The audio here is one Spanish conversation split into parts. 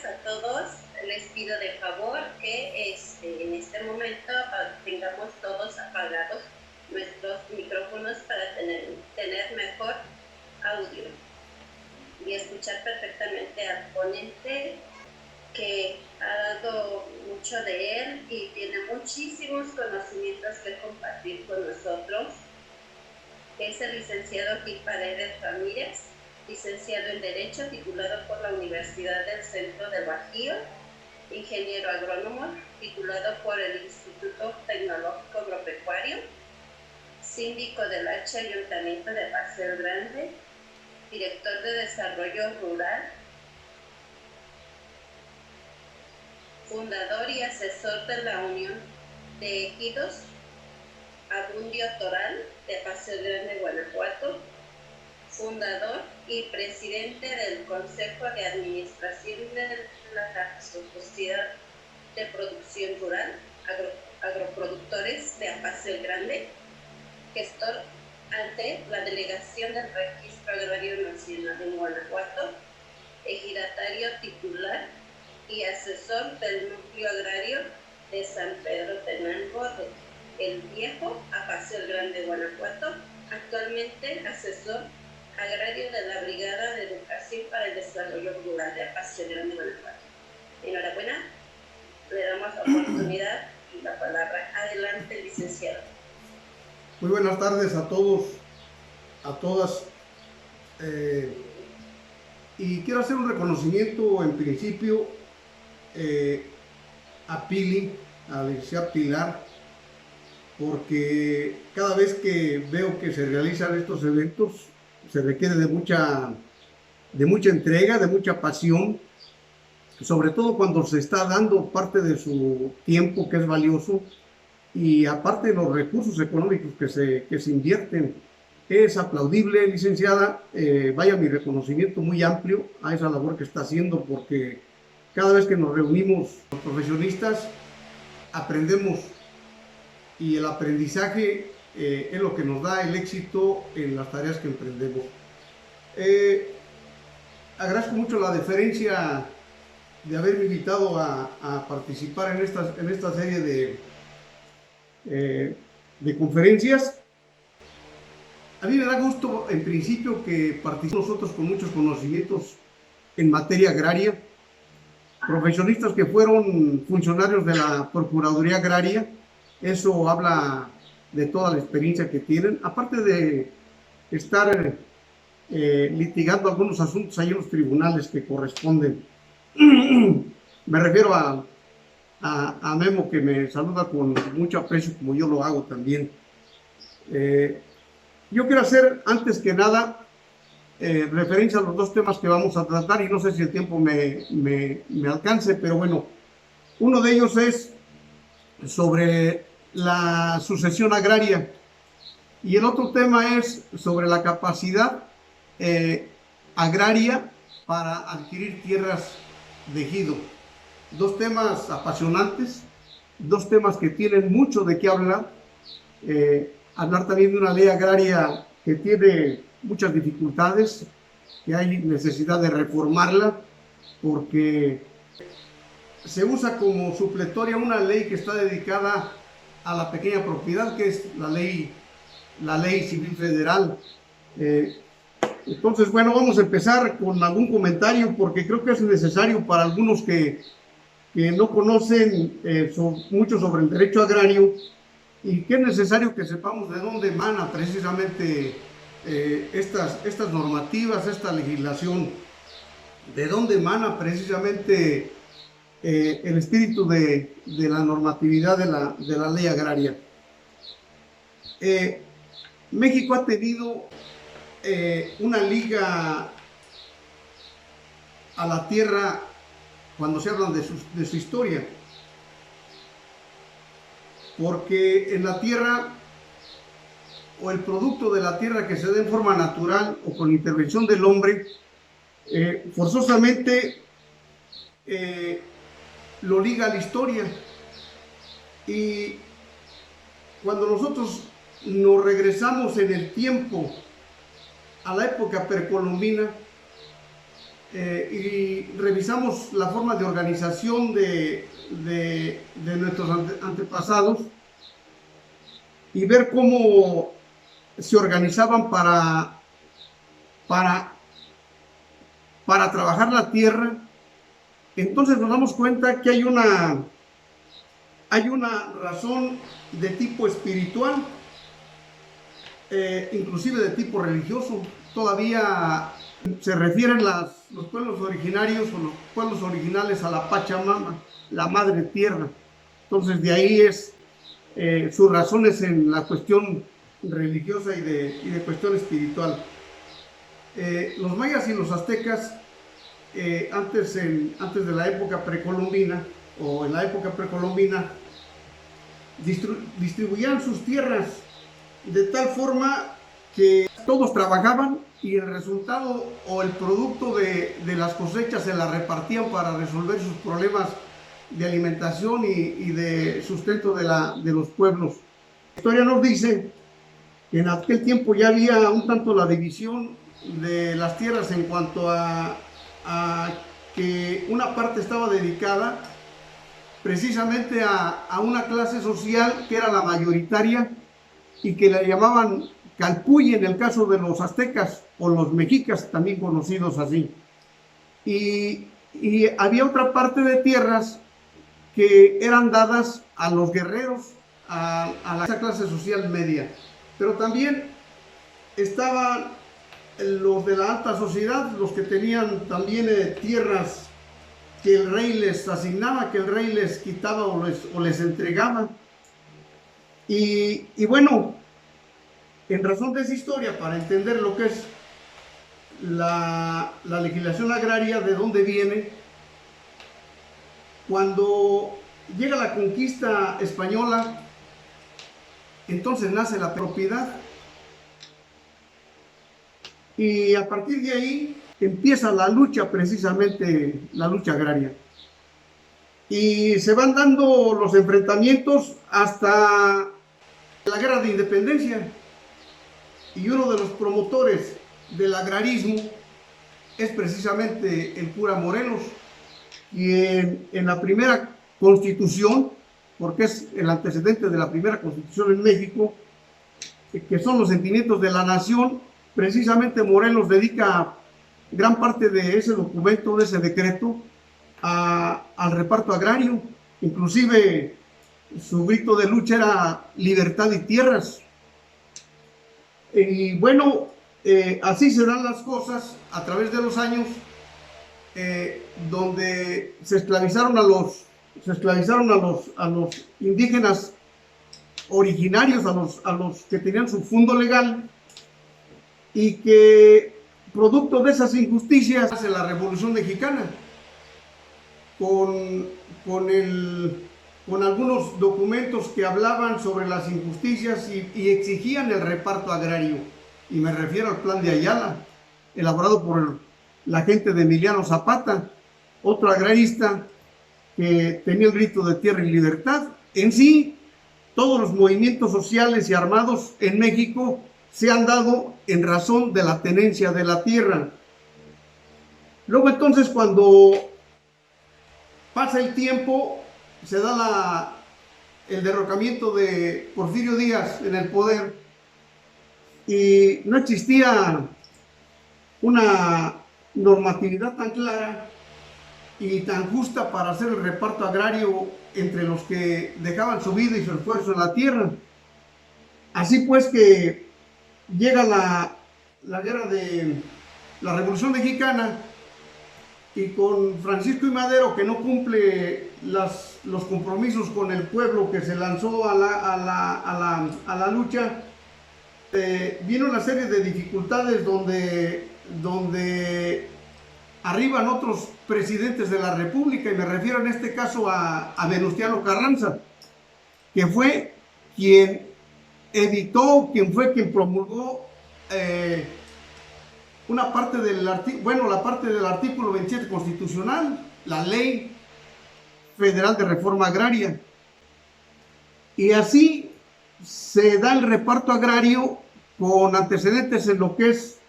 a todos. Les pido de favor que en este momento tengamos todos apagados nuestros micrófonos para tener mejor audio y escuchar perfectamente al ponente, que ha dado mucho de él y tiene muchísimos conocimientos que compartir con nosotros. Es el licenciado Gil Paredes Ramírez, licenciado en Derecho, titulado por la Universidad del Centro del Bajío, ingeniero agrónomo, titulado por el Instituto Tecnológico Agropecuario, síndico del H Ayuntamiento de Parcel Grande, director de Desarrollo Rural, fundador y asesor de la Unión de Ejidos Abundio Toral de Parcel Grande, Guanajuato, fundador y presidente del Consejo de Administración de la Sociedad de Producción Rural, Agroproductores de Parcel Grande, gestor ante la Delegación del Registro Agrario Nacional en Guanajuato, ejidatario titular y asesor del Núcleo Agrario de San Pedro Tenango de El Viejo, a Parcel Grande, Guanajuato, actualmente asesor agrario de la Brigada de Educación para el Desarrollo Rural de Parcel Grande, Guanajuato. Enhorabuena, le damos la oportunidad y la palabra. Adelante, licenciado. Muy buenas tardes a todos, a todas. Y quiero hacer un reconocimiento en principio a Pili, a la licenciada Pilar, porque cada vez que veo que se realizan estos eventos se requiere de mucha entrega, de mucha pasión, sobre todo cuando se está dando parte de su tiempo, que es valioso, y aparte de los recursos económicos que se invierten. Es aplaudible, licenciada. Vaya mi reconocimiento muy amplio a esa labor que está haciendo, porque cada vez que nos reunimos los profesionistas aprendemos, y el aprendizaje es lo que nos da el éxito en las tareas que emprendemos. Agradezco mucho la deferencia de haberme invitado a participar en esta serie de conferencias. A mí me da gusto, en principio, que participemos nosotros con muchos conocimientos en materia agraria, profesionistas que fueron funcionarios de la Procuraduría Agraria. Eso habla de toda la experiencia que tienen, aparte de estar litigando algunos asuntos ahí en los tribunales que corresponden. Me refiero a Memo, que me saluda con mucho aprecio, como yo lo hago también. Yo quiero hacer, antes que nada, referencia a los dos temas que vamos a tratar, y no sé si el tiempo me alcance, pero bueno, uno de ellos es sobre la sucesión agraria, y el otro tema es sobre la capacidad agraria para adquirir tierras de ejido. Dos temas apasionantes, dos temas que tienen mucho de qué hablar. Hablar también de una ley agraria que tiene muchas dificultades, que hay necesidad de reformarla, porque se usa como supletoria una ley que está dedicada a la pequeña propiedad, que es la ley civil federal. Entonces, bueno, vamos a empezar con algún comentario, porque creo que es necesario para algunos que no conocen mucho sobre el derecho agrario, y que es necesario que sepamos de dónde emana precisamente estas normativas, esta legislación, de dónde emana precisamente el espíritu de la normatividad de la ley agraria. México ha tenido una liga a la tierra cuando se habla de su historia, porque en la tierra, o el producto de la tierra que se da en forma natural o con intervención del hombre, forzosamente lo liga a la historia. Y cuando nosotros nos regresamos en el tiempo a la época precolombina, y revisamos la forma de organización de nuestros antepasados y ver cómo se organizaban para trabajar la tierra. Entonces nos damos cuenta que hay una razón de tipo espiritual, inclusive de tipo religioso. Todavía se refieren los pueblos originarios o los pueblos originales a la Pachamama, la madre tierra. Entonces de ahí es sus razones en la cuestión religiosa y de cuestión espiritual. Los mayas y los aztecas, antes de la época precolombina, o en la época precolombina, distribuían sus tierras de tal forma que todos trabajaban y el resultado o el producto de las cosechas se la repartían para resolver sus problemas de alimentación y de sustento de los pueblos. La historia nos dice que en aquel tiempo ya había un tanto la división de las tierras en cuanto a que una parte estaba dedicada precisamente a una clase social que era la mayoritaria y que la llamaban calpuy en el caso de los aztecas o los mexicas, también conocidos así. Y había otra parte de tierras que eran dadas a los guerreros, a esa clase social media. Pero también estaban los de la alta sociedad, los que tenían también tierras que el rey les asignaba, que el rey les quitaba o les entregaba. Y bueno, en razón de esa historia, para entender lo que es la legislación agraria, de dónde viene, cuando llega la conquista española, entonces nace la propiedad. Y a partir de ahí empieza la lucha, precisamente la lucha agraria. Y se van dando los enfrentamientos hasta la guerra de independencia. Y uno de los promotores del agrarismo es precisamente el cura Morelos, quien en la primera constitución, porque es el antecedente de la primera constitución en México, que son los sentimientos de la nación, precisamente Morelos dedica gran parte de ese documento, de ese decreto, al reparto agrario. Inclusive su grito de lucha era libertad y tierras. Y bueno, así se dan las cosas a través de los años, donde se esclavizaron a los indígenas originarios, a los que tenían su fundo legal, y que producto de esas injusticias hace la Revolución Mexicana con algunos documentos que hablaban sobre las injusticias y exigían el reparto agrario. Y me refiero al Plan de Ayala, elaborado por la gente de Emiliano Zapata, otro agrarista que tenía el grito de tierra y libertad. En sí, todos los movimientos sociales y armados en México se han dado en razón de la tenencia de la tierra. Luego entonces, cuando pasa el tiempo, se da el derrocamiento de Porfirio Díaz en el poder y no existía una normatividad tan clara y tan justa para hacer el reparto agrario entre los que dejaban su vida y su esfuerzo en la tierra. Así pues que llega la guerra de la Revolución Mexicana, y con Francisco I. Madero, que no cumple los compromisos con el pueblo que se lanzó a la lucha, viene una serie de dificultades donde arriban otros presidentes de la República, y me refiero en este caso a Venustiano Carranza, que fue quien editó, quien promulgó la parte del artículo 27 constitucional, la Ley Federal de Reforma Agraria. Y así se da el reparto agrario con antecedentes en lo que es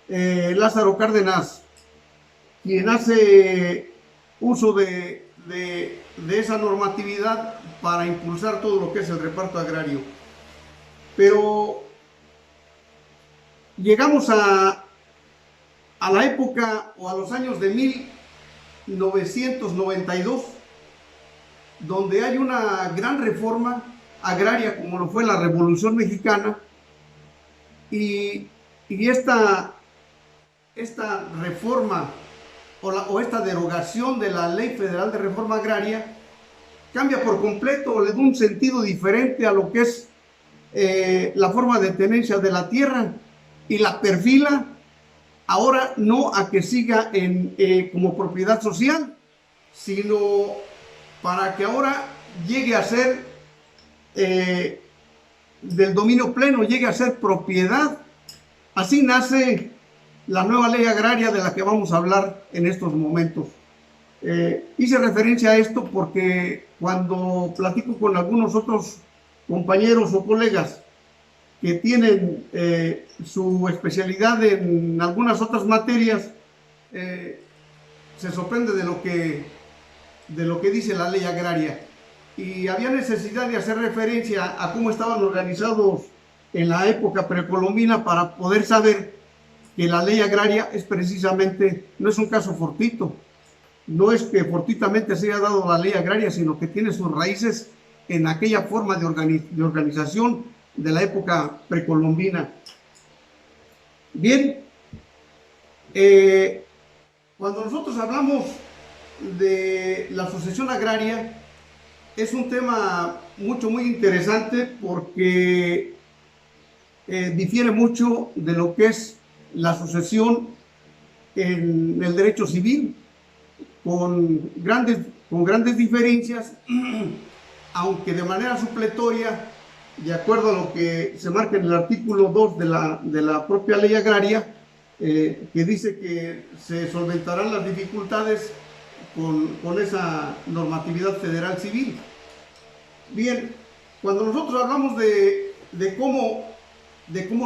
Lázaro Cárdenas quien hace uso de esa normatividad para impulsar todo lo que es el reparto agrario. Pero llegamos a la época o a los años de 1992, donde hay una gran reforma agraria como lo fue la Revolución Mexicana, y esta reforma o esta derogación de la Ley Federal de Reforma Agraria cambia por completo, le da un sentido diferente a lo que es la forma de tenencia de la tierra, y la perfila ahora no a que siga como propiedad social, sino para que ahora llegue a ser del dominio pleno, llegue a ser propiedad. Así nace la nueva ley agraria de la que vamos a hablar en estos momentos. Hice referencia a esto porque cuando platico con algunos otros compañeros o colegas que tienen su especialidad en algunas otras materias, se sorprende de lo que dice la ley agraria. Y había necesidad de hacer referencia a cómo estaban organizados en la época precolombina para poder saber que la ley agraria es precisamente, no es un caso fortuito, no es que fortuitamente se haya dado la ley agraria, sino que tiene sus raíces en aquella forma de organización de la época precolombina. Bien, cuando nosotros hablamos de la sucesión agraria, es un tema muy interesante porque difiere mucho de lo que es la sucesión en el derecho civil, con grandes diferencias, aunque de manera supletoria, de acuerdo a lo que se marca en el artículo 2 de la propia ley agraria, que dice que se solventarán las dificultades con esa normatividad federal civil. Bien, cuando nosotros hablamos de cómo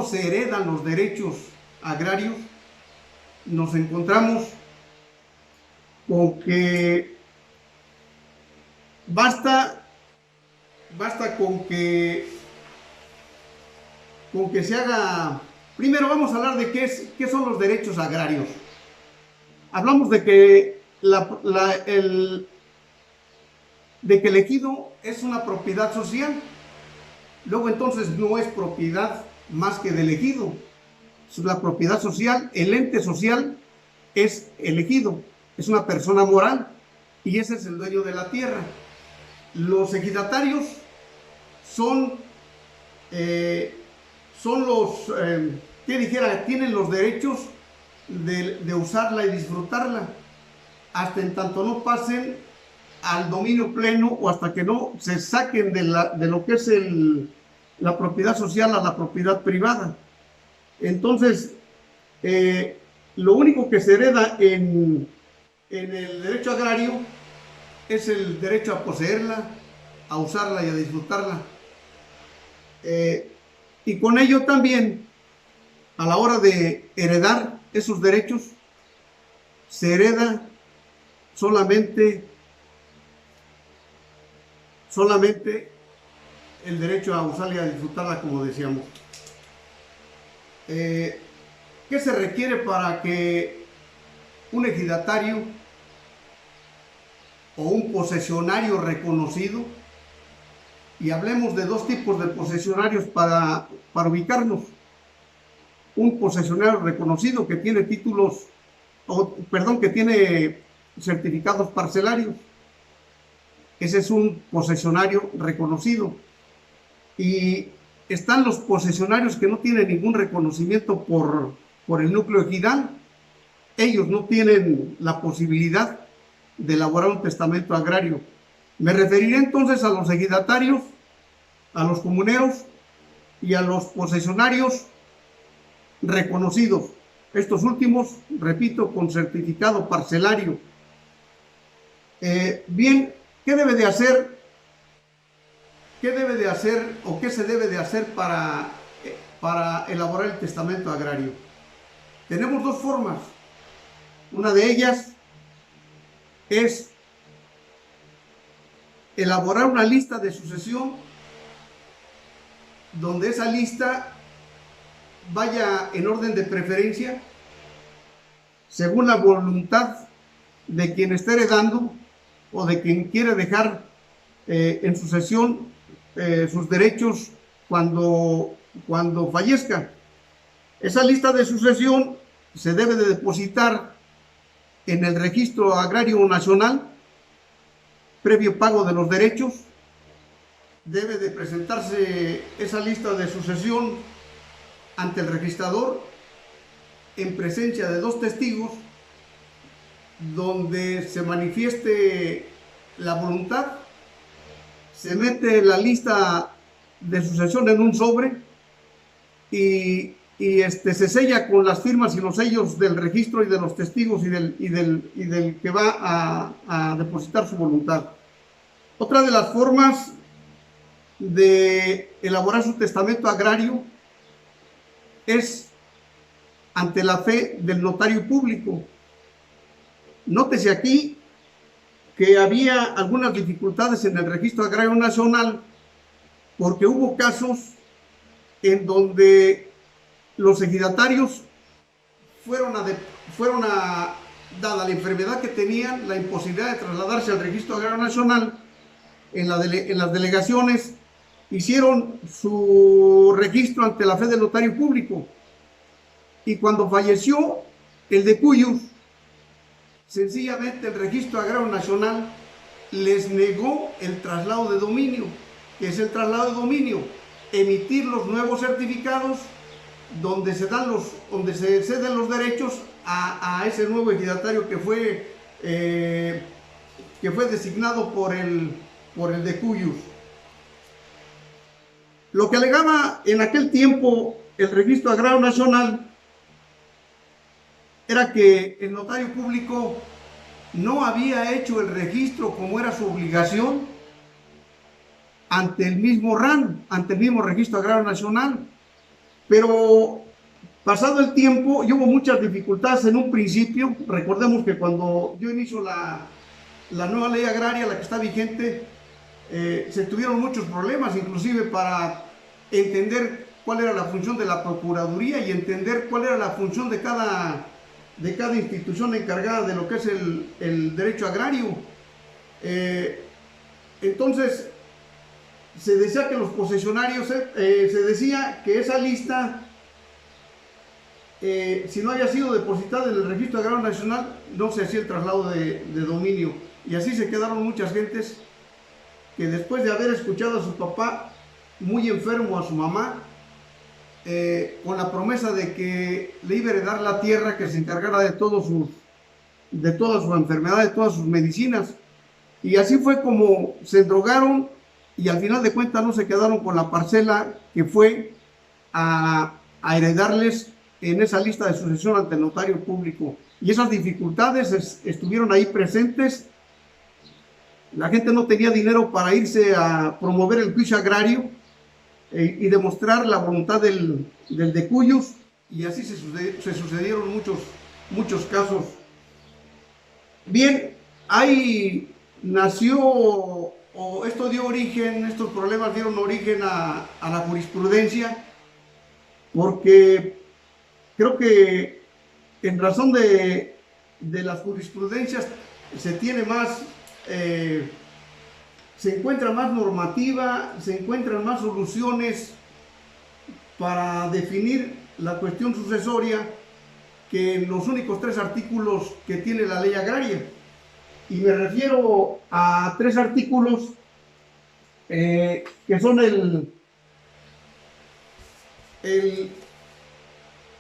se heredan los derechos agrarios, nos encontramos con que basta con que se haga. Primero vamos a hablar de qué son los derechos agrarios. Hablamos de que el ejido es una propiedad social. Luego entonces no es propiedad más que del ejido. Es la propiedad social, el ente social es el ejido, es una persona moral y ese es el dueño de la tierra. Los ejidatarios son los tienen los derechos de usarla y disfrutarla hasta en tanto no pasen al dominio pleno o hasta que no se saquen de lo que es la propiedad social a la propiedad privada. Entonces, lo único que se hereda en el derecho agrario es el derecho a poseerla, a usarla y a disfrutarla. Y con ello también, a la hora de heredar esos derechos, se hereda solamente el derecho a usarla y a disfrutarla, como decíamos. ¿Qué se requiere para que un ejidatario o un posesionario reconocido, y hablemos de dos tipos de posesionarios para ubicarnos? Un posesionario reconocido que tiene que tiene certificados parcelarios. Ese es un posesionario reconocido. Y están los posesionarios que no tienen ningún reconocimiento por el núcleo ejidal. Ellos no tienen la posibilidad de elaborar un testamento agrario. Me referiré entonces a los ejidatarios, a los comuneros y a los posesionarios reconocidos. Estos últimos, repito, con certificado parcelario. Bien, ¿qué debe de hacer o qué se debe de hacer para elaborar el testamento agrario? Tenemos dos formas. Una de ellas es elaborar una lista de sucesión donde esa lista vaya en orden de preferencia según la voluntad de quien está heredando o de quien quiere dejar en sucesión sus derechos cuando fallezca. Esa lista de sucesión se debe de depositar en el Registro Agrario Nacional previo pago de los derechos. Debe de presentarse esa lista de sucesión ante el registrador en presencia de 2 testigos, donde se manifieste la voluntad. Se mete la lista de sucesión en un sobre y se sella con las firmas y los sellos del registro y de los testigos y del que va a depositar su voluntad. Otra de las formas de elaborar su testamento agrario es ante la fe del notario público. Nótese aquí que había algunas dificultades en el Registro Agrario Nacional porque hubo casos en donde los ejidatarios dada la enfermedad que tenían, la imposibilidad de trasladarse al Registro Agrario Nacional, en las delegaciones hicieron su registro ante la fe del notario público. Y cuando falleció el de Cuyos, sencillamente el Registro Agrario Nacional les negó el traslado de dominio. ¿Qué es el traslado de dominio? Emitir los nuevos certificados donde se ceden los derechos a ese nuevo ejidatario que fue designado por el de Cuyos. Lo que alegaba en aquel tiempo el Registro Agrario Nacional era que el notario público no había hecho el registro como era su obligación ante el mismo RAN, ante el mismo Registro Agrario Nacional. Pero pasado el tiempo y hubo muchas dificultades en un principio. Recordemos que cuando yo inicio la nueva ley agraria, la que está vigente, se tuvieron muchos problemas, inclusive para entender cuál era la función de la Procuraduría y entender cuál era la función de cada institución encargada de lo que es el derecho agrario. Entonces, se decía que los posesionarios, se decía que esa lista, si no había sido depositada en el Registro Agrario Nacional, no se hacía el traslado de dominio. Y así se quedaron muchas gentes que después de haber escuchado a su papá muy enfermo, a su mamá, con la promesa de que le iba a heredar la tierra, que se encargara de toda su enfermedad, de todas sus medicinas. Y así fue como se drogaron y al final de cuentas no se quedaron con la parcela que fue a heredarles en esa lista de sucesión ante el notario público. Y esas dificultades estuvieron ahí presentes. La gente no tenía dinero para irse a promover el juicio agrario y demostrar la voluntad del de Cuyos, y así se sucedieron muchos casos. Bien, ahí nació, o esto dio origen, estos problemas dieron origen a la jurisprudencia, porque creo que en razón de las jurisprudencias se tiene más, se encuentra más normativa, se encuentran más soluciones para definir la cuestión sucesoria que en los únicos 3 artículos que tiene la ley agraria. Y me refiero a 3 artículos que son el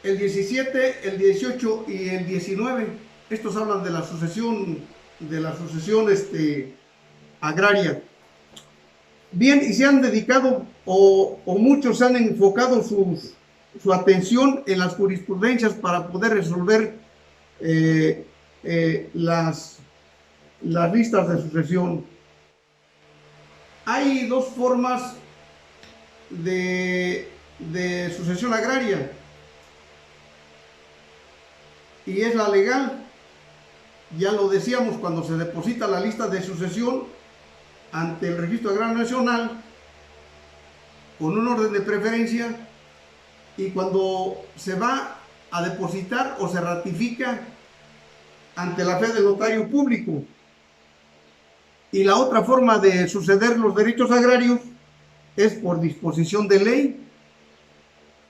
17, el 18 y el 19. Estos hablan de la sucesión agraria. Bien, y se han dedicado, o muchos se han enfocado su atención en las jurisprudencias para poder resolver las listas de sucesión. Hay 2 formas de sucesión agraria, y es la legal Ya lo decíamos, cuando se deposita la lista de sucesión ante el Registro Agrario Nacional con un orden de preferencia, y cuando se va a depositar o se ratifica ante la fe del notario público. Y la otra forma de suceder los derechos agrarios es por disposición de ley,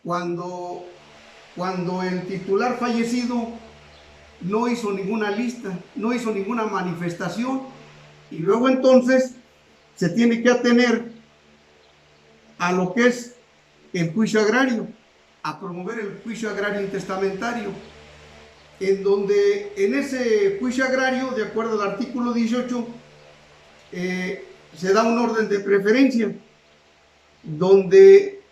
cuando el titular fallecido no hizo ninguna lista, no hizo ninguna manifestación, y luego entonces se tiene que atener a lo que es el juicio agrario, a promover el juicio agrario intestamentario, en donde en ese juicio agrario, de acuerdo al artículo 18, se da un orden de preferencia, donde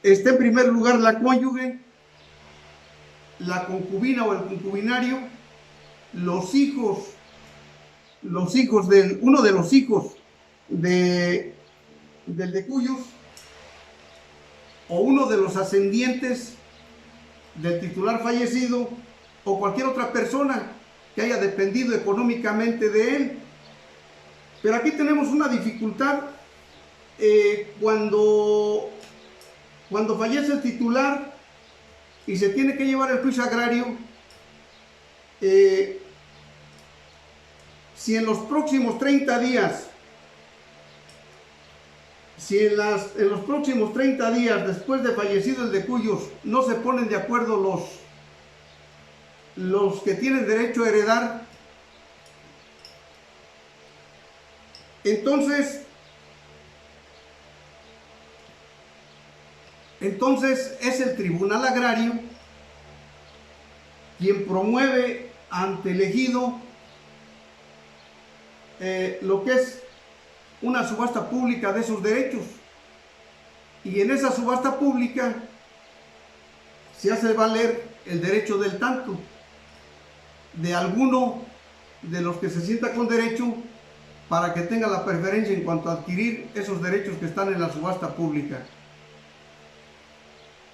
está en primer lugar la cónyuge, la concubina o el concubinario, los hijos de uno de los hijos del decuyos, o uno de los ascendientes del titular fallecido, o cualquier otra persona que haya dependido económicamente de él. Pero aquí tenemos una dificultad cuando fallece el titular y se tiene que llevar el juicio agrario. Si en los próximos 30 días, después de fallecido el decuyos, no se ponen de acuerdo los que tienen derecho a heredar, entonces es el Tribunal Agrario quien promueve ante el ejido lo que es una subasta pública de esos derechos, y en esa subasta pública se hace valer el derecho del tanto de alguno de los que se sienta con derecho, para que tenga la preferencia en cuanto a adquirir esos derechos que están en la subasta pública.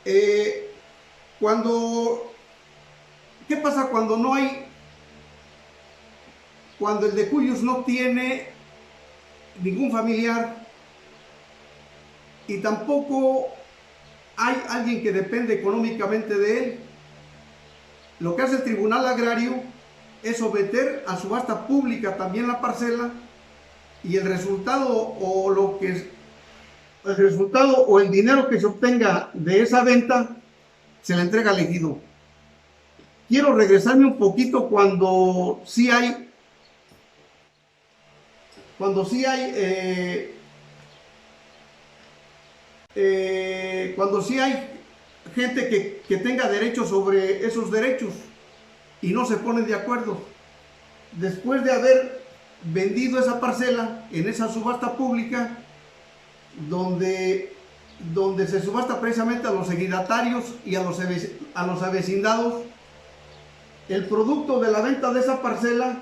¿Qué pasa cuando el decuyos no tiene ningún familiar y tampoco hay alguien que depende económicamente de él? Lo que hace el Tribunal Agrario es someter a subasta pública también la parcela, y el resultado o el dinero que se obtenga de esa venta se le entrega al ejido. Quiero regresarme un poquito cuando sí hay gente que tenga derechos sobre esos derechos y no se ponen de acuerdo. Después de haber vendido esa parcela en esa subasta pública, donde se subasta precisamente a los ejidatarios y a los avecindados, el producto de la venta de esa parcela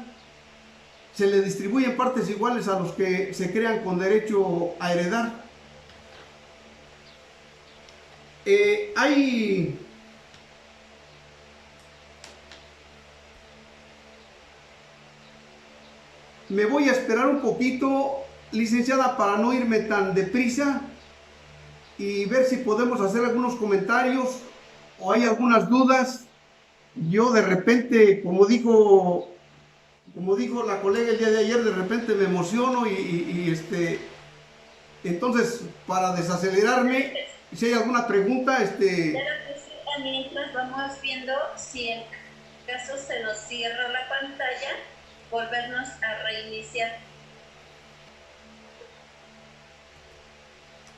se le distribuye en partes iguales a los que se crean con derecho a heredar. Me voy a esperar un poquito, licenciada, para no irme tan deprisa, y ver si podemos hacer algunos comentarios o hay algunas dudas. Yo de repente, como dijo la colega el día de ayer, de repente me emociono entonces, para desacelerarme, si hay alguna pregunta, Claro que sí, mientras vamos viendo, si en caso se nos cierra la pantalla, volvernos a reiniciar.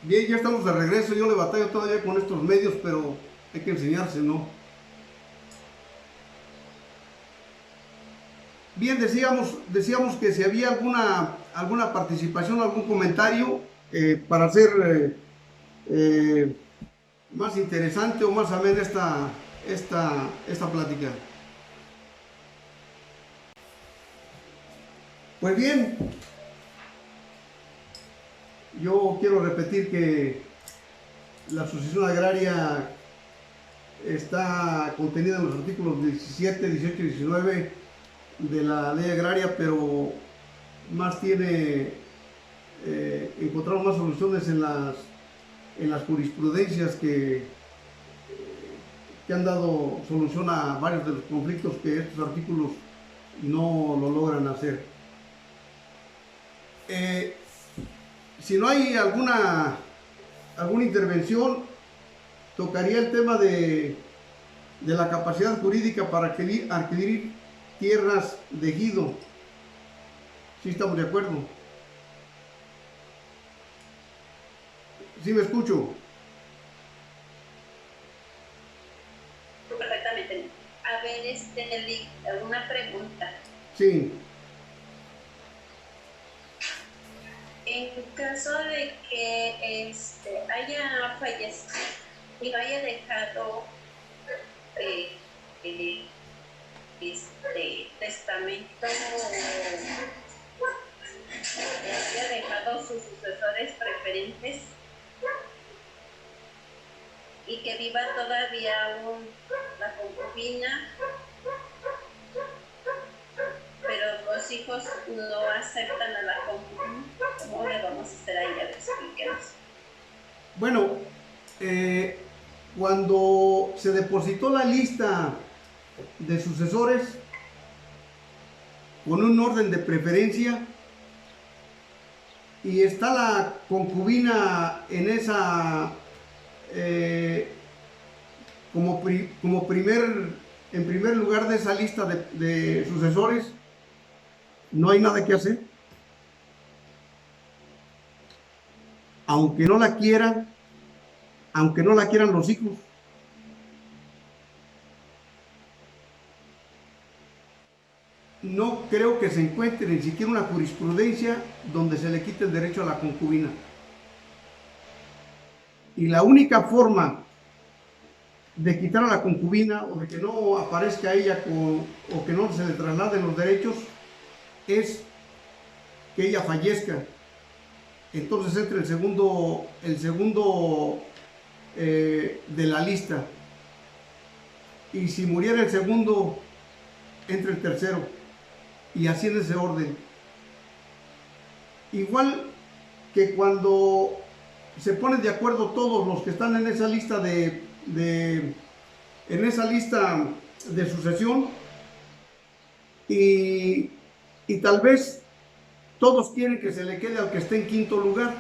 Bien, ya estamos de regreso. Yo le batallo todavía con estos medios, pero hay que enseñarse, ¿no? Bien, decíamos que si había alguna participación, algún comentario para hacer más interesante o más amena esta plática. Pues bien, yo quiero repetir que la sucesión agraria está contenida en los artículos 17, 18 y 19 de la ley agraria, pero más tiene, encontramos más soluciones en las jurisprudencias que han dado solución a varios de los conflictos que estos artículos no lo logran hacer. Si no hay alguna intervención, tocaría el tema de la capacidad jurídica para adquirir tierras de ejido. ¿Sí estamos de acuerdo? ¿Sí me escucho? Perfectamente. A ver, una pregunta. Sí. En caso de que haya fallecido y no haya dejado testamento, haya dejado sus sucesores preferentes y que viva todavía aún la concubina, pero los hijos no aceptan a la concubina, ¿cómo le vamos a hacer ahí? A ver, explíquenos. Bueno, cuando se depositó la lista de sucesores con un orden de preferencia y está la concubina en esa en primer lugar de esa lista de sucesores, no hay nada que hacer. Aunque no la quieran los hijos. No creo que se encuentre ni siquiera una jurisprudencia donde se le quite el derecho a la concubina. Y la única forma de quitar a la concubina o de que no aparezca ella o que no se le trasladen los derechos es que ella fallezca. Entonces entra el segundo de la lista. Y si muriera el segundo, entra el tercero. Y así en ese orden. Igual que cuando se ponen de acuerdo todos los que están en esa lista en esa lista de sucesión y tal vez todos quieren que se le quede al que esté en quinto lugar,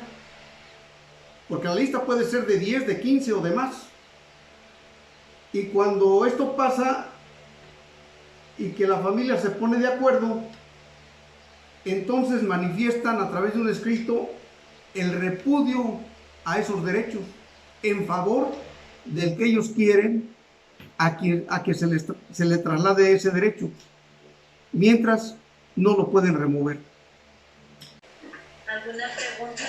porque la lista puede ser de 10, de 15 o de más. Y cuando esto pasa y que la familia se pone de acuerdo, entonces manifiestan a través de un escrito el repudio a esos derechos en favor del que ellos quieren a que se le traslade ese derecho, mientras no lo pueden remover. ¿Alguna pregunta?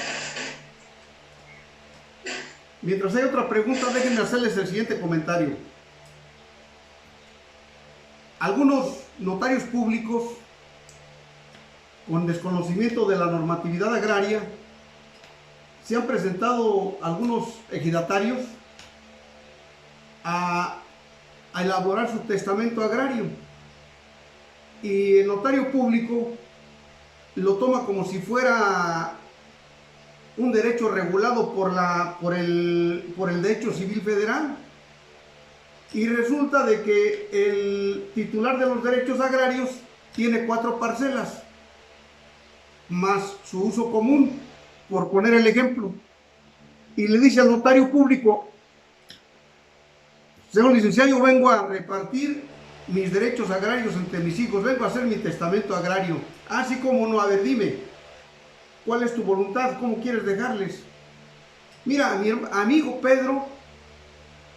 Mientras hay otra pregunta, déjenme hacerles el siguiente comentario. Algunos notarios públicos, con desconocimiento de la normatividad agraria, se han presentado algunos ejidatarios a elaborar su testamento agrario. Y el notario público lo toma como si fuera un derecho regulado por el derecho civil federal. Y resulta de que el titular de los derechos agrarios tiene 4 parcelas, más su uso común, por poner el ejemplo. Y le dice al notario público: señor licenciado, yo vengo a repartir mis derechos agrarios entre mis hijos, vengo a hacer mi testamento agrario. Así como no, a ver, dime, ¿cuál es tu voluntad? ¿Cómo quieres dejarles? Mira, a mi hijo Pedro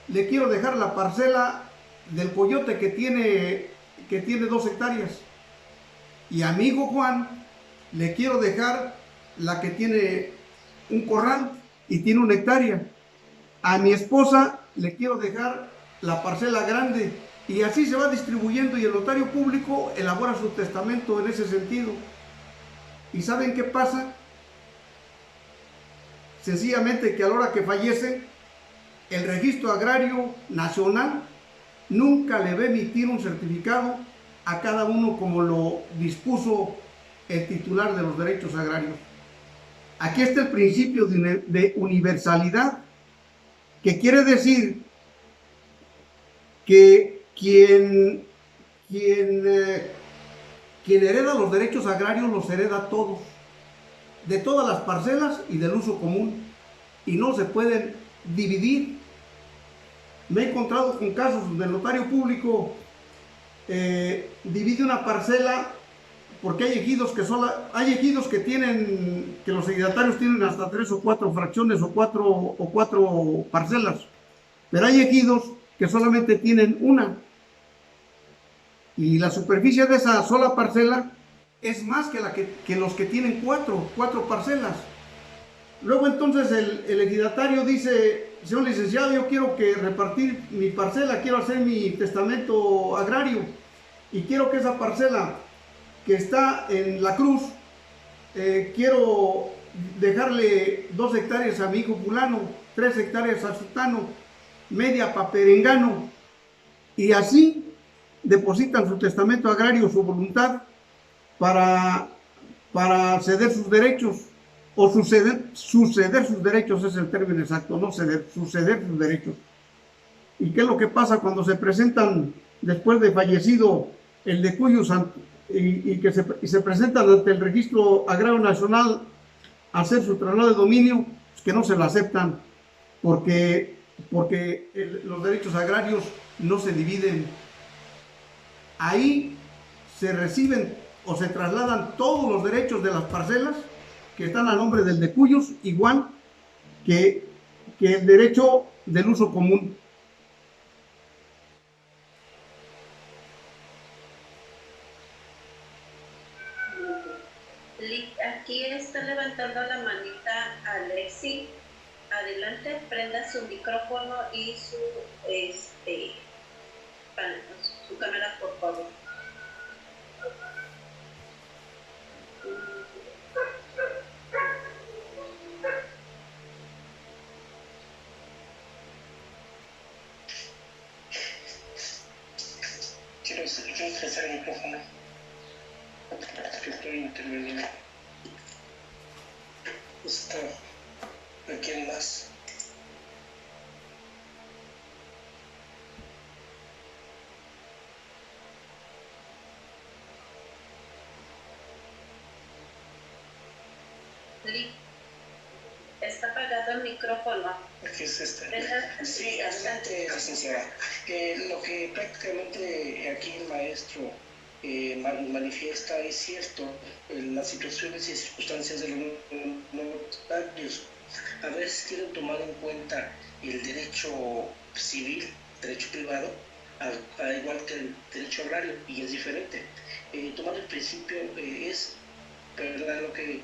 le quiero dejar la parcela del coyote que tiene 2 hectáreas. Y a mi hijo Juan le quiero dejar la que tiene un corral y tiene 1 hectárea. A mi esposa le quiero dejar la parcela grande. Y así se va distribuyendo y el notario público elabora su testamento en ese sentido. ¿Y saben qué pasa? Sencillamente que a la hora que fallece, el Registro Agrario Nacional nunca le va a emitir un certificado a cada uno como lo dispuso el titular de los derechos agrarios. Aquí está el principio de universalidad, que quiere decir que quien hereda los derechos agrarios los hereda todos, de todas las parcelas y del uso común, y no se pueden dividir. Me he encontrado con casos donde el notario público divide una parcela porque hay ejidos que tienen, que los ejidatarios tienen hasta 3 o 4 fracciones o cuatro parcelas, pero hay ejidos que solamente tienen una, y la superficie de esa sola parcela es más que los que tienen cuatro parcelas. Luego entonces el ejidatario dice: señor licenciado, yo quiero repartir mi parcela, quiero hacer mi testamento agrario y quiero que esa parcela que está en La Cruz, quiero dejarle 2 hectáreas a mi hijo fulano, 3 hectáreas a sutano, media para perengano, y así depositan su testamento agrario, su voluntad, para ceder sus derechos, o suceder sus derechos es el término exacto, no ceder, suceder sus derechos. ¿Y qué es lo que pasa cuando se presentan, después de fallecido el de cuyos, y se presentan ante el Registro Agrario Nacional a hacer su traslado de dominio? Pues que no se lo aceptan, porque los derechos agrarios no se dividen. Ahí se reciben o se trasladan todos los derechos de las parcelas que están a nombre del de cuyos, igual que el derecho del uso común. Aquí está levantando la manita Alexi. Adelante, prenda su micrófono y su cámara, por favor. Quiero utilizar el micrófono, que estoy interviniendo. Esto requiere más. Está apagado el micrófono. Aquí es este. Sí, adelante, licenciada. Lo que prácticamente aquí el maestro manifiesta es cierto. Las situaciones y circunstancias de los notarios a veces quieren tomar en cuenta el derecho civil, derecho privado, al igual que el derecho agrario, y es diferente. Tomar el principio es, ¿verdad?, lo que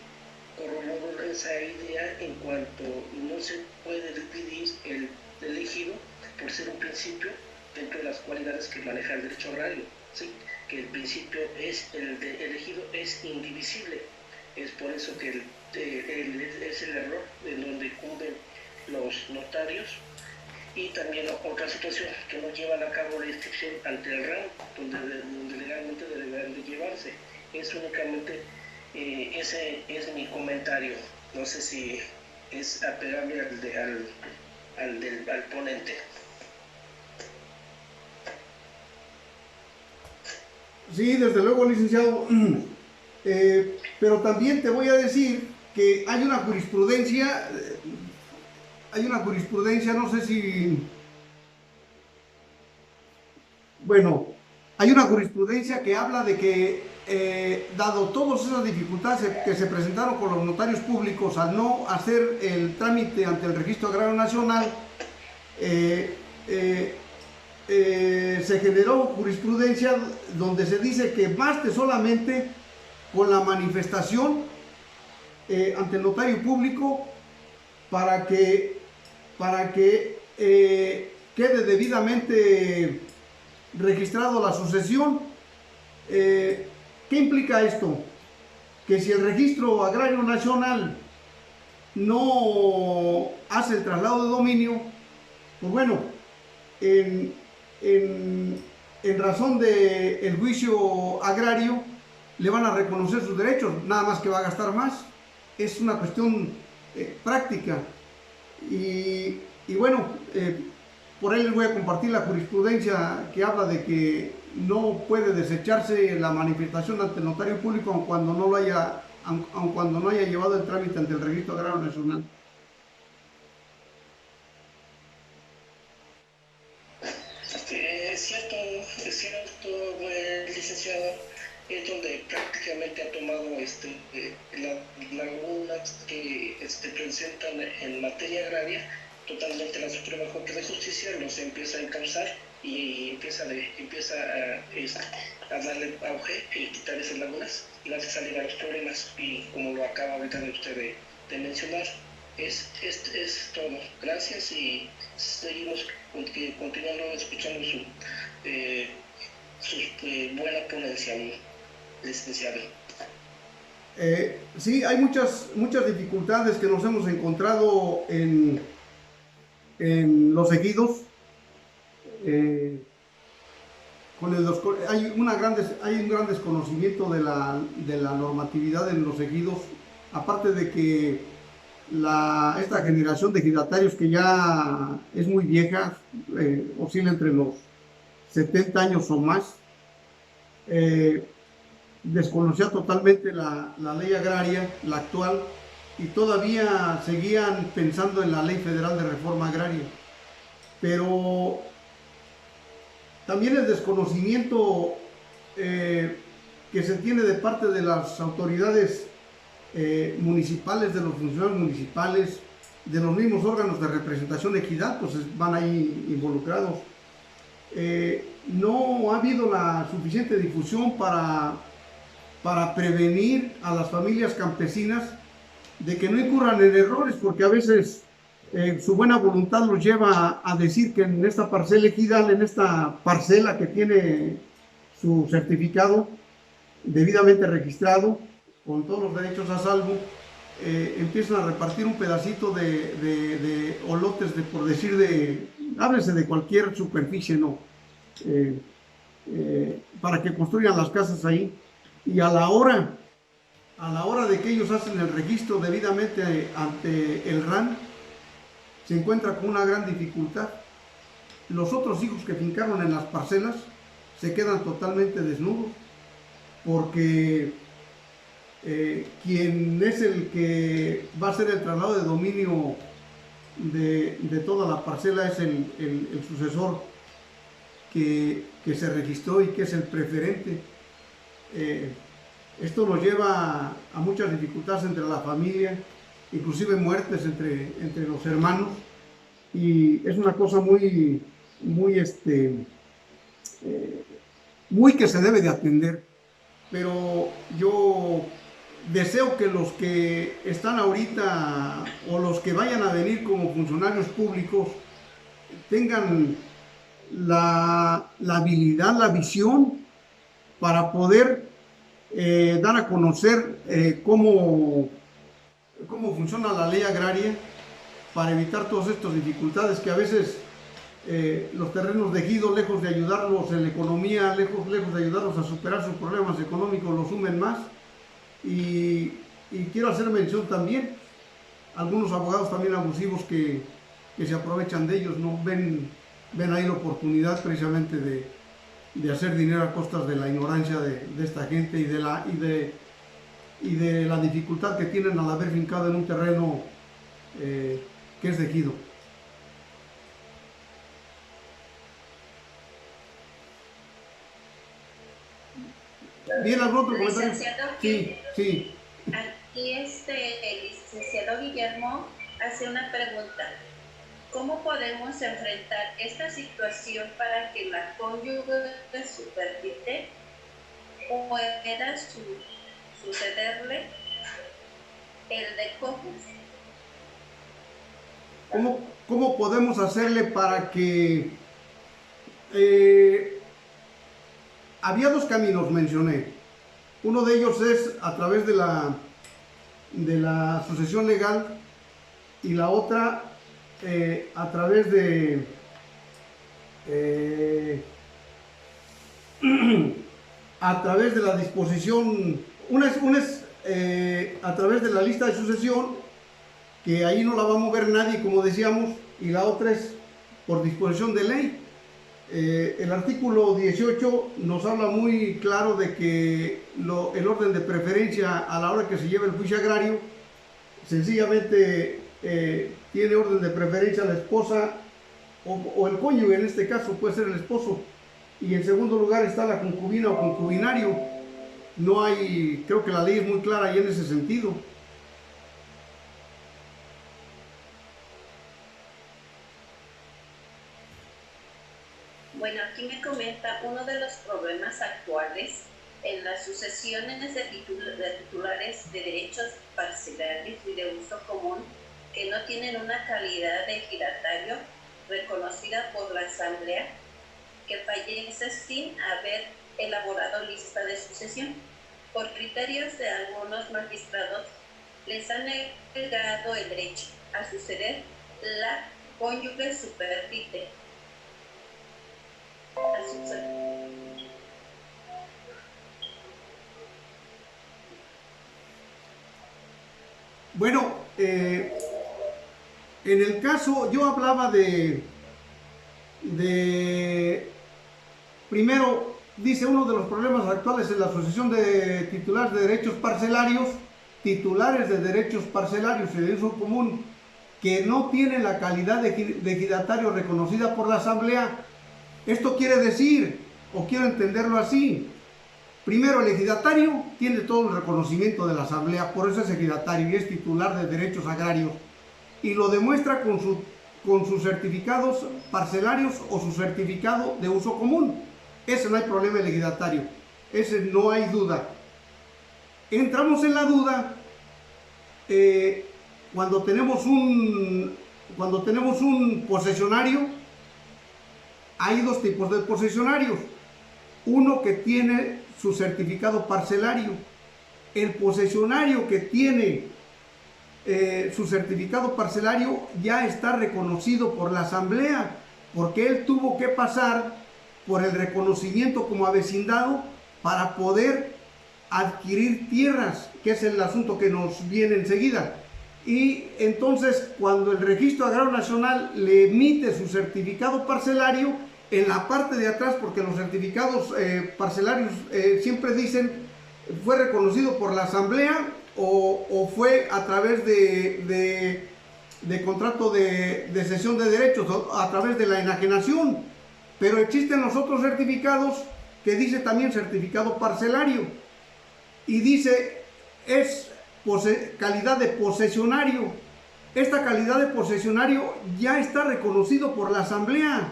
corroboro esa idea en cuanto no se puede dividir el elegido por ser un principio dentro de las cualidades que maneja el derecho agrario, ¿sí? Que el principio es, el elegido es indivisible. Es por eso que es el error en donde incumben los notarios, y también otra situación, que no llevan a cabo la inscripción ante el RAN, donde legalmente deberán de llevarse. Es únicamente ese es mi comentario. No sé si es apegable al ponente. Sí, desde luego, licenciado. Pero también te voy a decir que hay una jurisprudencia, no sé si... Bueno, hay una jurisprudencia que habla de que, dado todas esas dificultades que se presentaron con los notarios públicos al no hacer el trámite ante el Registro Agrario Nacional, se generó jurisprudencia donde se dice que baste solamente con la manifestación ante el notario público para que quede debidamente registrado la sucesión. ¿Qué implica esto? Que si el Registro Agrario Nacional no hace el traslado de dominio, pues bueno, en en razón del juicio agrario, le van a reconocer sus derechos, nada más que va a gastar más. Es una cuestión práctica. Y bueno, por ahí les voy a compartir la jurisprudencia que habla de que no puede desecharse la manifestación ante el notario público aun cuando no haya llevado el trámite ante el Registro Agrario Nacional. Es cierto, licenciado, es donde prácticamente ha tomado las lagunas que presentan en materia agraria, totalmente la Suprema Corte de Justicia los empieza a encauzar y empieza a darle auge y quitar esas lagunas y hace salir a los problemas. Y como lo acaba ahorita de usted de mencionar, es todo. Gracias y seguimos continuando escuchando su buena ponencia, licenciado. Sí, hay muchas dificultades que nos hemos encontrado en los ejidos. Hay un gran desconocimiento de la normatividad en los ejidos, aparte de que esta generación de ejidatarios, que ya es muy vieja, oscila entre los 70 años o más, desconocía totalmente la ley agraria, la actual, y todavía seguían pensando en la Ley Federal de Reforma Agraria. Pero también el desconocimiento que se tiene de parte de las autoridades municipales, de los funcionarios municipales, de los mismos órganos de representación de equidad, pues van ahí involucrados. No ha habido la suficiente difusión para prevenir a las familias campesinas de que no incurran en errores, porque a veces su buena voluntad los lleva a decir que en esta parcela ejidal, en esta parcela que tiene su certificado debidamente registrado, con todos los derechos a salvo, empiezan a repartir un pedacito de olotes, por decir, háblese de cualquier superficie, ¿no? Para que construyan las casas ahí, y a la hora de que ellos hacen el registro debidamente ante el RAN, se encuentra con una gran dificultad. Los otros hijos que fincaron en las parcelas se quedan totalmente desnudos, porque quien es el que va a hacer el traslado de dominio de toda la parcela es el sucesor que se registró y que es el preferente. Esto nos lleva a muchas dificultades entre la familia, inclusive muertes entre los hermanos, y es una cosa muy que se debe de atender. Pero yo deseo que los que están ahorita o los que vayan a venir como funcionarios públicos tengan la habilidad, la visión para poder dar a conocer cómo funciona la ley agraria, para evitar todas estas dificultades que a veces los terrenos de ejido, lejos de ayudarlos en la economía, lejos de ayudarlos a superar sus problemas económicos, los sumen más. Y quiero hacer mención también algunos abogados también abusivos que se aprovechan de ellos, ¿no? Ven ahí la oportunidad precisamente de hacer dinero a costas de la ignorancia de esta gente y de la dificultad que tienen al haber fincado en un terreno que es de ejido. ¿Bien, algún otro comentario? Sí. Aquí el licenciado Guillermo hace una pregunta. ¿Cómo podemos enfrentar esta situación para que la cónyuge supervite pueda sucederle el de cojos? ¿Cómo podemos hacerle para que... había dos caminos, mencioné. Uno de ellos es a través de la sucesión legal, y la otra a través a través de la disposición, una es a través de la lista de sucesión, que ahí no la va a mover nadie, como decíamos, y la otra es por disposición de ley. El artículo 18 nos habla muy claro de que el orden de preferencia a la hora que se lleva el juicio agrario, sencillamente tiene orden de preferencia la esposa o el cónyuge, en este caso puede ser el esposo, y en segundo lugar está la concubina o concubinario. No hay, creo que la ley es muy clara ahí en ese sentido. Bueno, aquí me comenta uno de los problemas actuales en las sucesiones de titulares de derechos parcelarios y de uso común que no tienen una calidad de ejidatario reconocida por la Asamblea, que fallece sin haber elaborado lista de sucesión. Por criterios de algunos magistrados, les han negado el derecho a suceder la cónyuge supervite. Bueno, en el caso, yo hablaba primero, dice uno de los problemas actuales en la sucesión de titulares de derechos parcelarios y de uso común, que no tienen la calidad de ejidatario reconocida por la Asamblea. Esto quiere decir, o quiero entenderlo así, primero, el ejidatario tiene todo el reconocimiento de la Asamblea, por eso es ejidatario y es titular de derechos agrarios, y lo demuestra con sus certificados parcelarios o su certificado de uso común. Ese no hay problema, el ejidatario, ese no hay duda. Entramos en la duda cuando tenemos un posesionario. Hay dos tipos de posesionarios. Uno que tiene su certificado parcelario. El posesionario que tiene su certificado parcelario ya está reconocido por la Asamblea, porque él tuvo que pasar por el reconocimiento como avecindado para poder adquirir tierras, que es el asunto que nos viene enseguida. Y entonces, cuando el Registro Agrario Nacional le emite su certificado parcelario, en la parte de atrás, porque los certificados parcelarios siempre dicen fue reconocido por la Asamblea o fue a través de contrato de cesión de derechos, a través de la enajenación. Pero existen los otros certificados que dice también certificado parcelario y dice es calidad de posesionario. Esta calidad de posesionario ya está reconocido por la Asamblea,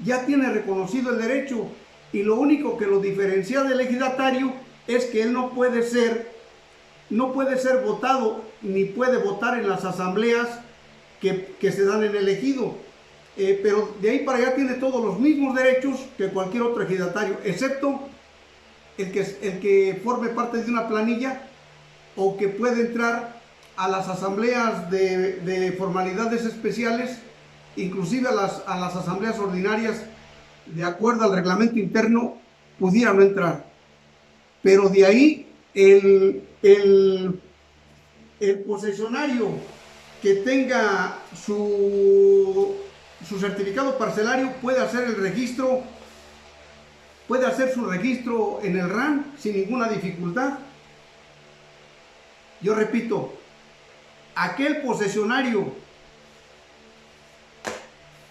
ya tiene reconocido el derecho, y lo único que lo diferencia del ejidatario es que él no puede ser votado ni puede votar en las asambleas que se dan en el ejido, pero de ahí para allá tiene todos los mismos derechos que cualquier otro ejidatario, excepto el que forme parte de una planilla o que puede entrar a las asambleas de formalidades especiales, inclusive a las asambleas ordinarias, de acuerdo al reglamento interno, pudiera no entrar. Pero de ahí el posesionario que tenga su certificado parcelario puede hacer el registro, puede hacer su registro en el RAN sin ninguna dificultad. Yo repito, aquel posesionario,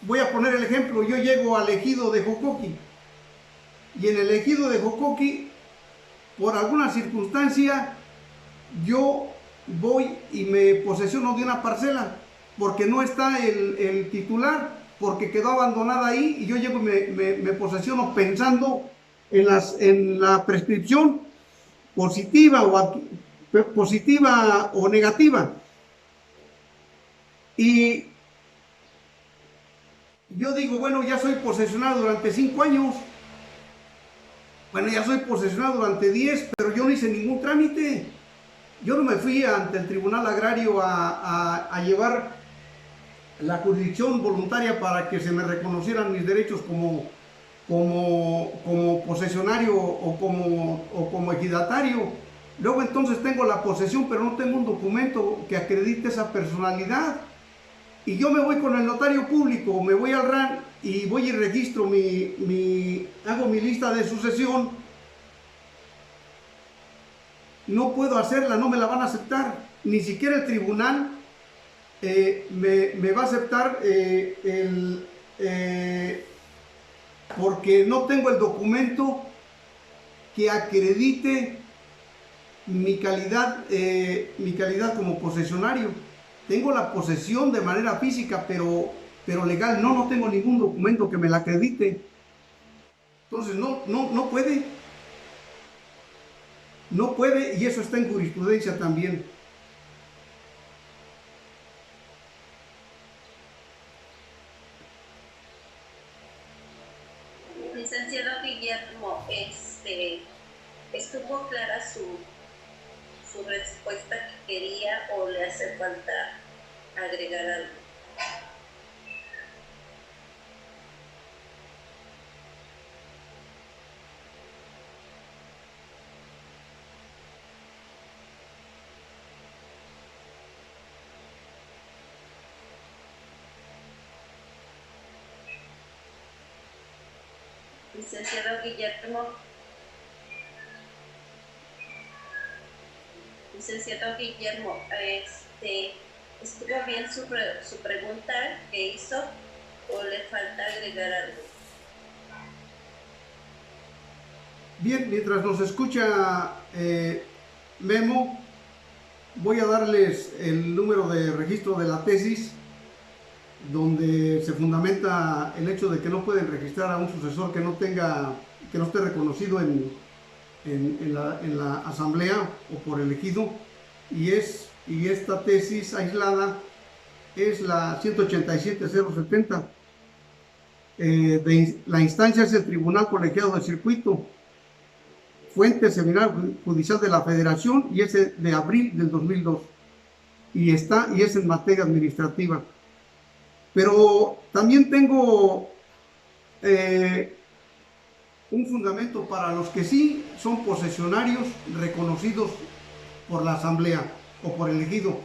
voy a poner el ejemplo, yo llego al ejido de Jocoqui y en el ejido de Jocoqui, por alguna circunstancia, yo voy y me posesiono de una parcela porque no está el titular, porque quedó abandonada ahí, y yo llego y me posesiono pensando en la prescripción positiva o negativa. Y yo digo, bueno, ya soy posesionado durante 5 años, bueno, ya soy posesionado durante 10, pero yo no hice ningún trámite. Yo no me fui ante el Tribunal Agrario a llevar la jurisdicción voluntaria para que se me reconocieran mis derechos como posesionario o como ejidatario. Luego entonces tengo la posesión, pero no tengo un documento que acredite esa personalidad. Y yo me voy con el notario público, me voy al RAN y voy y registro hago mi lista de sucesión. No puedo hacerla, no me la van a aceptar. Ni siquiera el tribunal me va a aceptar porque no tengo el documento que acredite mi calidad como posesionario. Tengo la posesión de manera física, pero legal no tengo ningún documento que me la acredite. Entonces no puede. No puede, y eso está en jurisprudencia también. Licenciado Guillermo, ¿estuvo clara su respuesta que quería o le hace falta agregar algo? Licenciado Guillermo. Licenciado Guillermo, ¿estuvo bien su pregunta que hizo o le falta agregar algo? Bien, mientras nos escucha Memo, voy a darles el número de registro de la tesis, donde se fundamenta el hecho de que no pueden registrar a un sucesor que no esté reconocido en la asamblea o por elegido, y esta tesis aislada es la 187.070. La instancia es el Tribunal Colegiado de Circuito, fuente Seminario Judicial de la Federación, y es de abril del 2002, y es en materia administrativa. Pero también tengo un fundamento para los que sí son posesionarios reconocidos por la asamblea o por el ejido.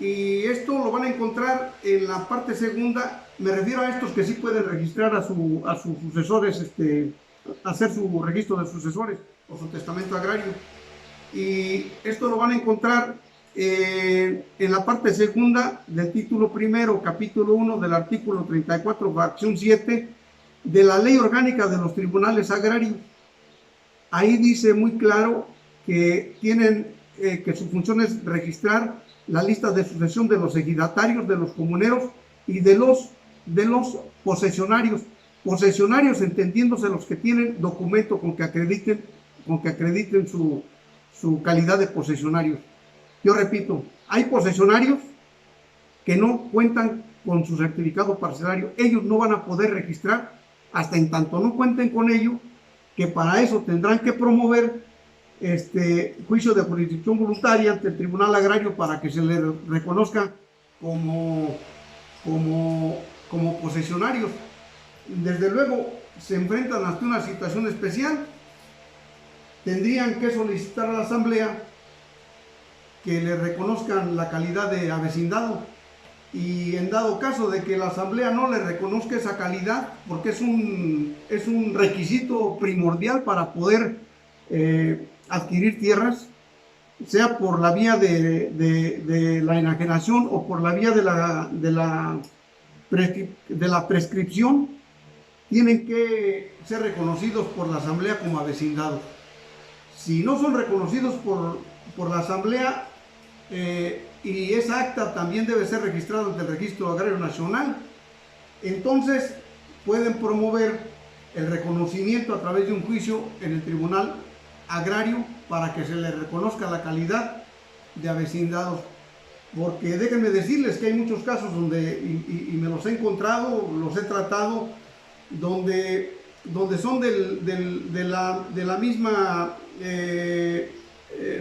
Y esto lo van a encontrar en la parte segunda. Me refiero a estos que sí pueden registrar a sus sucesores, hacer su registro de sucesores o su testamento agrario. Y esto lo van a encontrar en la parte segunda del título primero, capítulo 1 del artículo 34, fracción 7 de la Ley Orgánica de los Tribunales Agrarios. Ahí dice muy claro que que su función es registrar la lista de sucesión de los ejidatarios, de los comuneros y de los posesionarios. Posesionarios entendiéndose los que tienen documento con que acrediten su calidad de posesionarios. Yo repito, hay posesionarios que no cuentan con su certificado parcelario. Ellos no van a poder registrar hasta en tanto no cuenten con ello, que para eso tendrán que promover juicio de jurisdicción voluntaria ante el Tribunal Agrario para que se les reconozca como posesionarios. Desde luego se enfrentan ante una situación especial. Tendrían que solicitar a la asamblea que le reconozcan la calidad de avecindado, y en dado caso de que la asamblea no le reconozca esa calidad, porque es un requisito primordial para poder adquirir tierras, sea por la vía de la enajenación o por la vía de la prescripción, tienen que ser reconocidos por la asamblea como avecindados. Si no son reconocidos por la asamblea, y esa acta también debe ser registrada ante el Registro Agrario Nacional, entonces pueden promover el reconocimiento a través de un juicio en el Tribunal Agrario para que se les reconozca la calidad de avecindados. Porque déjenme decirles que hay muchos casos donde, y me los he encontrado, los he tratado, donde son de la misma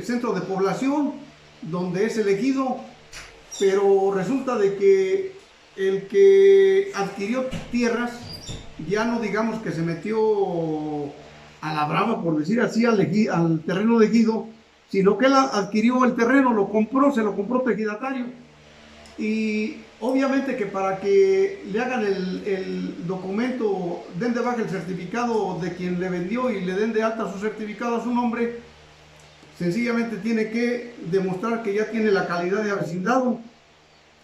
centro de población, donde es elegido, pero resulta de que el que adquirió tierras ya no digamos que se metió a la brava, por decir así, al terreno de ejido, sino que él adquirió el terreno, lo compró, se lo compró ejidatario. Y obviamente que para que le hagan el documento, den de baja el certificado de quien le vendió y le den de alta su certificado a su nombre, sencillamente tiene que demostrar que ya tiene la calidad de avecindado.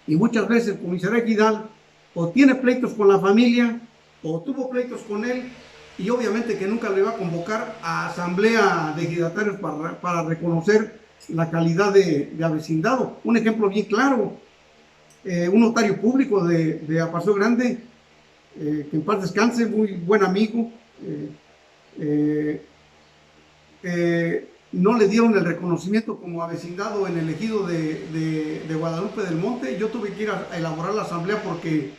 Y muchas veces el comisario ejidal o tiene pleitos con la familia o tuvo pleitos con él, y obviamente que nunca le va a convocar a asamblea de ejidatarios para reconocer la calidad de avecindado. Un ejemplo bien claro, un notario público de Apaseo Grande, que en paz descanse, muy buen amigo, no le dieron el reconocimiento como avecindado en el ejido de Guadalupe del Monte. Yo tuve que ir a elaborar la asamblea porque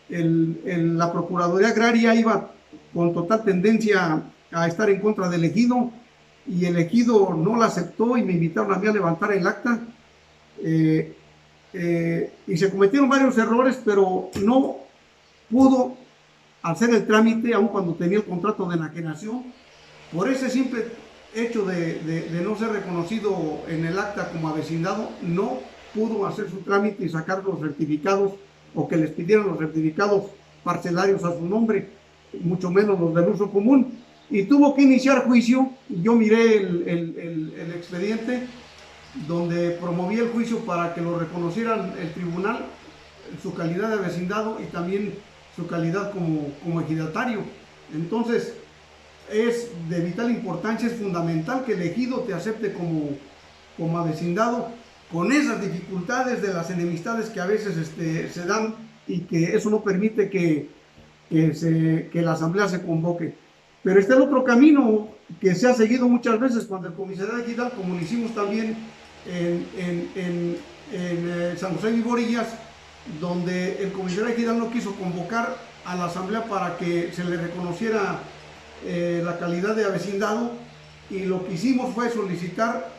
la Procuraduría Agraria iba con total tendencia a estar en contra del ejido, y el ejido no la aceptó y me invitaron a mí a levantar el acta. Y se cometieron varios errores, pero no pudo hacer el trámite aun cuando tenía el contrato de enajenación, por ese simple hecho de no ser reconocido en el acta como avecindado. No pudo hacer su trámite y sacar los certificados, o que les pidieran los certificados parcelarios a su nombre, mucho menos los del uso común, y tuvo que iniciar juicio. Yo miré el expediente donde promovía el juicio para que lo reconocieran el tribunal, su calidad de avecindado y también su calidad como ejidatario. Entonces es de vital importancia, es fundamental que el ejido te acepte como avecindado, con esas dificultades de las enemistades que a veces se dan, y que eso no permite que la asamblea se convoque. Pero está el otro camino que se ha seguido muchas veces cuando el comisario ejidal, como lo hicimos también en San José de Viborillas, donde el comisario ejidal no quiso convocar a la asamblea para que se le reconociera la calidad de avecindado, y lo que hicimos fue solicitar,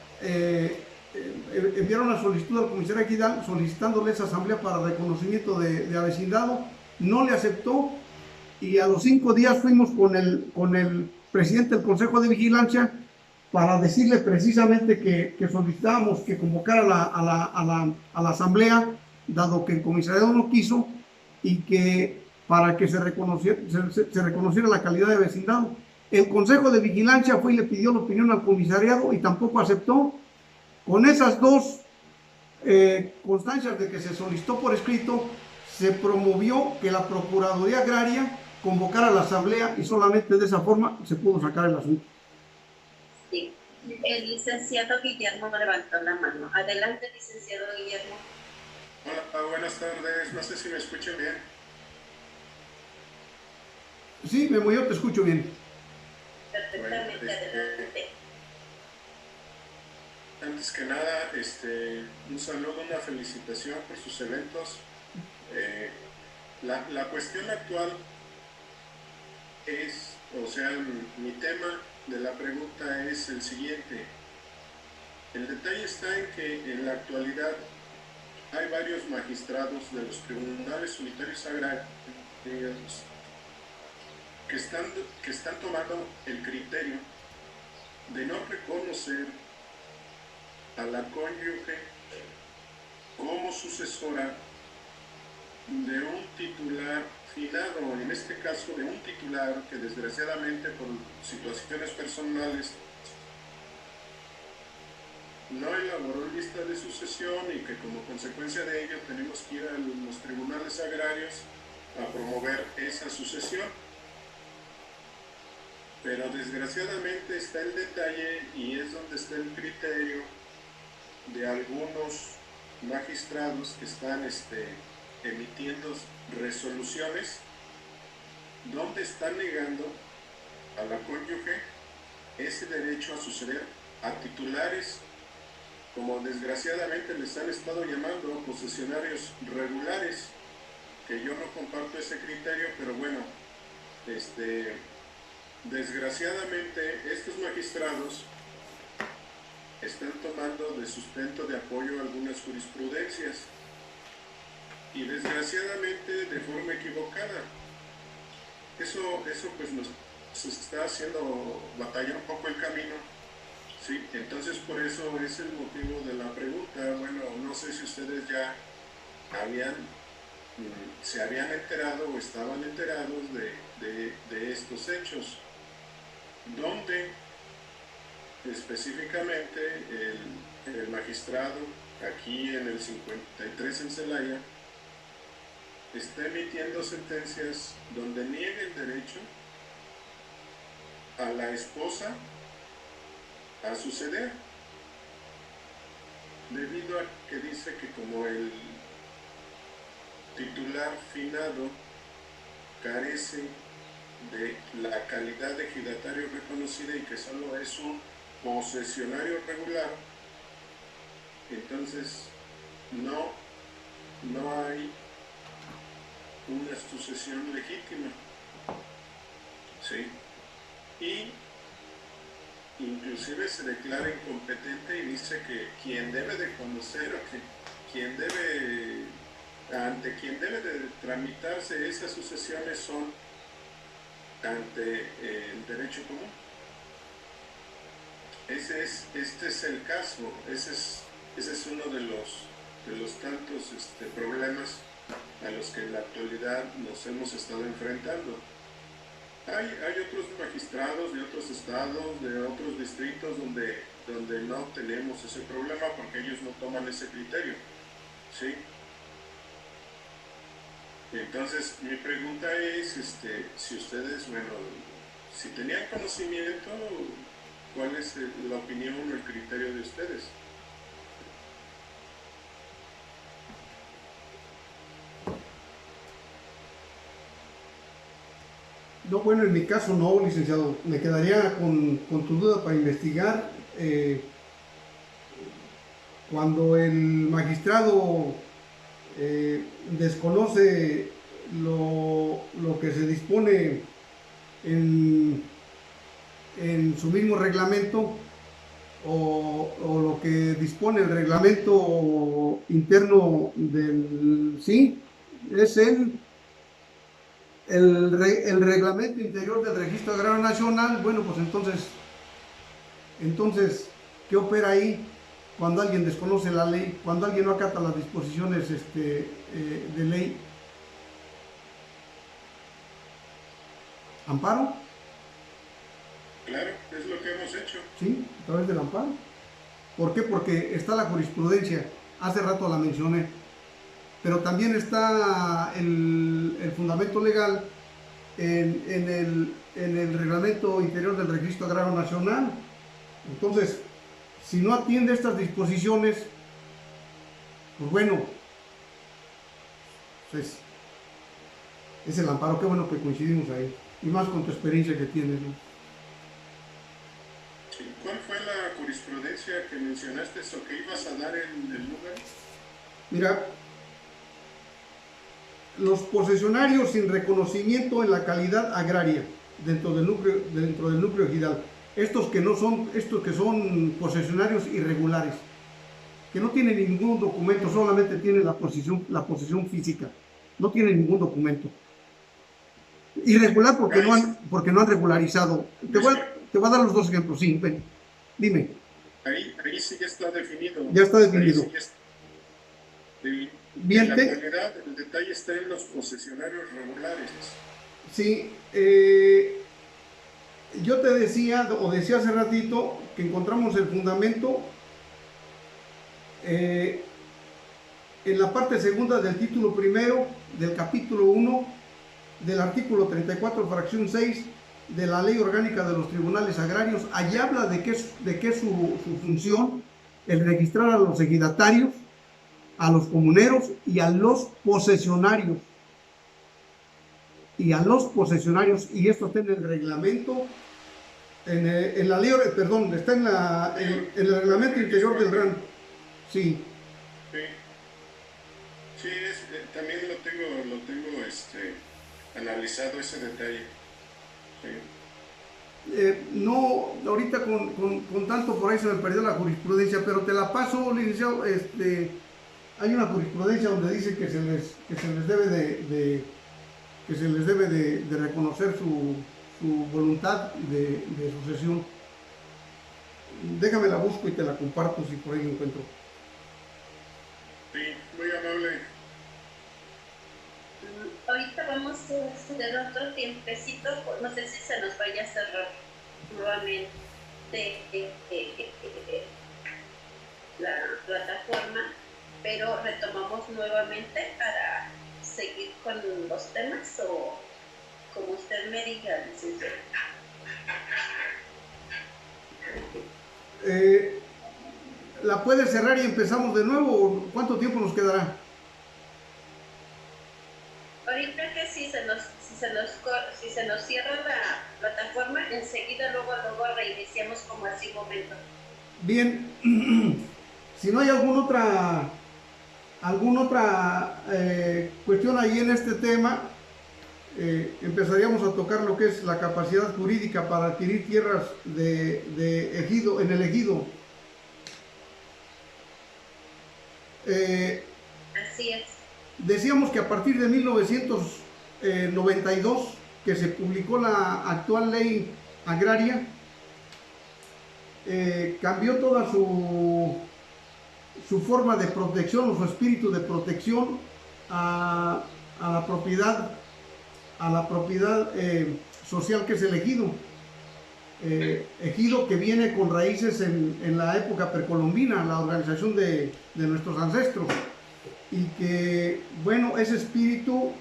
enviaron una solicitud al comisario ejidal solicitándole esa asamblea para reconocimiento de avecindado. No le aceptó, y a los 5 días fuimos con el presidente del Consejo de Vigilancia para decirle precisamente que solicitábamos que convocara a la asamblea, dado que el comisariado no quiso, y que para que se reconociera la calidad de vecindado. El Consejo de Vigilancia fue y le pidió la opinión al comisariado y tampoco aceptó. Con esas dos constancias de que se solicitó por escrito, se promovió que la Procuraduría Agraria convocara a la asamblea, y solamente de esa forma se pudo sacar el asunto. Sí. El licenciado Guillermo levantó la mano. Adelante, licenciado Guillermo. Hola, buenas tardes. No sé si me escuchan bien. Sí, Memo, yo te escucho bien. Perfectamente, Bueno, adelante. Antes que nada, un saludo, una felicitación por sus eventos. La cuestión actual es, o sea, mi tema de la pregunta es el siguiente. El detalle está en que en la actualidad hay varios magistrados de los tribunales unitarios agrarios que están tomando el criterio de no reconocer a la cónyuge como sucesora de un titular finado, en este caso de un titular que desgraciadamente por situaciones personales no elaboró lista de sucesión, y que como consecuencia de ello tenemos que ir a los tribunales agrarios a promover esa sucesión. Pero desgraciadamente está el detalle, y es donde está el criterio de algunos magistrados que están emitiendo resoluciones donde están negando a la cónyuge ese derecho a suceder a titulares, como desgraciadamente les han estado llamando posesionarios regulares, que yo no comparto ese criterio, pero bueno, desgraciadamente estos magistrados están tomando de sustento de apoyo algunas jurisprudencias, y desgraciadamente de forma equivocada. Eso pues nos está haciendo batallar un poco el camino, ¿sí? Entonces por eso es el motivo de la pregunta. Bueno, no sé si ustedes ya se habían enterado o estaban enterados de estos hechos, donde específicamente el magistrado aquí en el 53 en Celaya está emitiendo sentencias donde niega el derecho a la esposa a suceder, debido a que dice que como el titular finado carece de la calidad de ejidatario reconocida y que solo es un posesionario regular, entonces no hay una sucesión legítima, ¿sí? Y inclusive se declara incompetente y dice que quien debe de conocer o que ante quien debe de tramitarse esas sucesiones son ante el derecho común. Este es el caso, ese es uno de los tantos problemas a los que en la actualidad nos hemos estado enfrentando. Hay otros magistrados de otros estados, de otros distritos donde no tenemos ese problema porque ellos no toman ese criterio, ¿sí? Entonces mi pregunta es si ustedes, bueno, si tenían conocimiento, ¿cuál es la opinión o el criterio de ustedes? No, bueno, en mi caso no, licenciado. Me quedaría con tu duda para investigar. Cuando el magistrado desconoce lo que se dispone en su mismo reglamento o lo que dispone el reglamento interno del sí, es el reglamento interior del Registro Agrario Nacional. Bueno, pues entonces, ¿qué opera ahí cuando alguien desconoce la ley, cuando alguien no acata las disposiciones de ley? ¿Amparo? Claro, es lo que hemos hecho. Sí, a través del amparo. ¿Por qué? Porque está la jurisprudencia, hace rato la mencioné, pero también está el fundamento legal en el reglamento interior del Registro Agrario Nacional. Entonces, si no atiende estas disposiciones, pues bueno, pues es el amparo. Qué bueno que coincidimos ahí, y más con tu experiencia que tienes, ¿no? ¿Cuál fue la jurisprudencia que mencionaste o que ibas a dar en el lugar? Mira, los posesionarios sin reconocimiento en la calidad agraria dentro del núcleo ejidal, estos que son posesionarios irregulares, que no tienen ningún documento, solamente tienen la posesión física, no tienen ningún documento. Irregular porque no han regularizado. Te voy a dar los dos ejemplos. Sí, ven, dime. Ahí sí ya está definido. Ya está definido. En la actualidad, el detalle está en los posesionarios regulares. Sí, yo te decía hace ratito que encontramos el fundamento en la parte segunda del título primero del capítulo 1 del artículo 34, fracción 6 de la Ley Orgánica de los Tribunales Agrarios. Allí habla de que es su función el registrar a los ejidatarios, a los comuneros y a los posesionarios. Y esto está en el reglamento, en la ley, perdón, está en el reglamento interior del RAN. Sí. Sí, también lo tengo analizado ese detalle. Sí. No, ahorita con tanto por ahí se me perdió la jurisprudencia, pero te la paso, licenciado. Hay una jurisprudencia donde dice que se les debe que se les debe de reconocer su voluntad de sucesión. Déjame la busco y te la comparto si por ahí la encuentro. Sí, muy amable. Ahorita vamos a hacer otro tiempecito, no sé si se nos vaya a cerrar nuevamente la plataforma, pero retomamos nuevamente para seguir con los temas o como usted me diga, licenciado. ¿La puede cerrar y empezamos de nuevo? ¿Cuánto tiempo nos quedará? Ahorita que si se nos cierra la plataforma, enseguida luego reiniciamos como así un momento. Bien, si no hay alguna otra cuestión ahí en este tema, empezaríamos a tocar lo que es la capacidad jurídica para adquirir tierras de ejido, en el ejido. Así es. Decíamos que a partir de 1992, que se publicó la actual ley agraria, cambió toda su forma de protección o su espíritu de protección a la propiedad social que es el ejido. Ejido que viene con raíces en la época precolombina, la organización de nuestros ancestros, y que, bueno, ese espíritu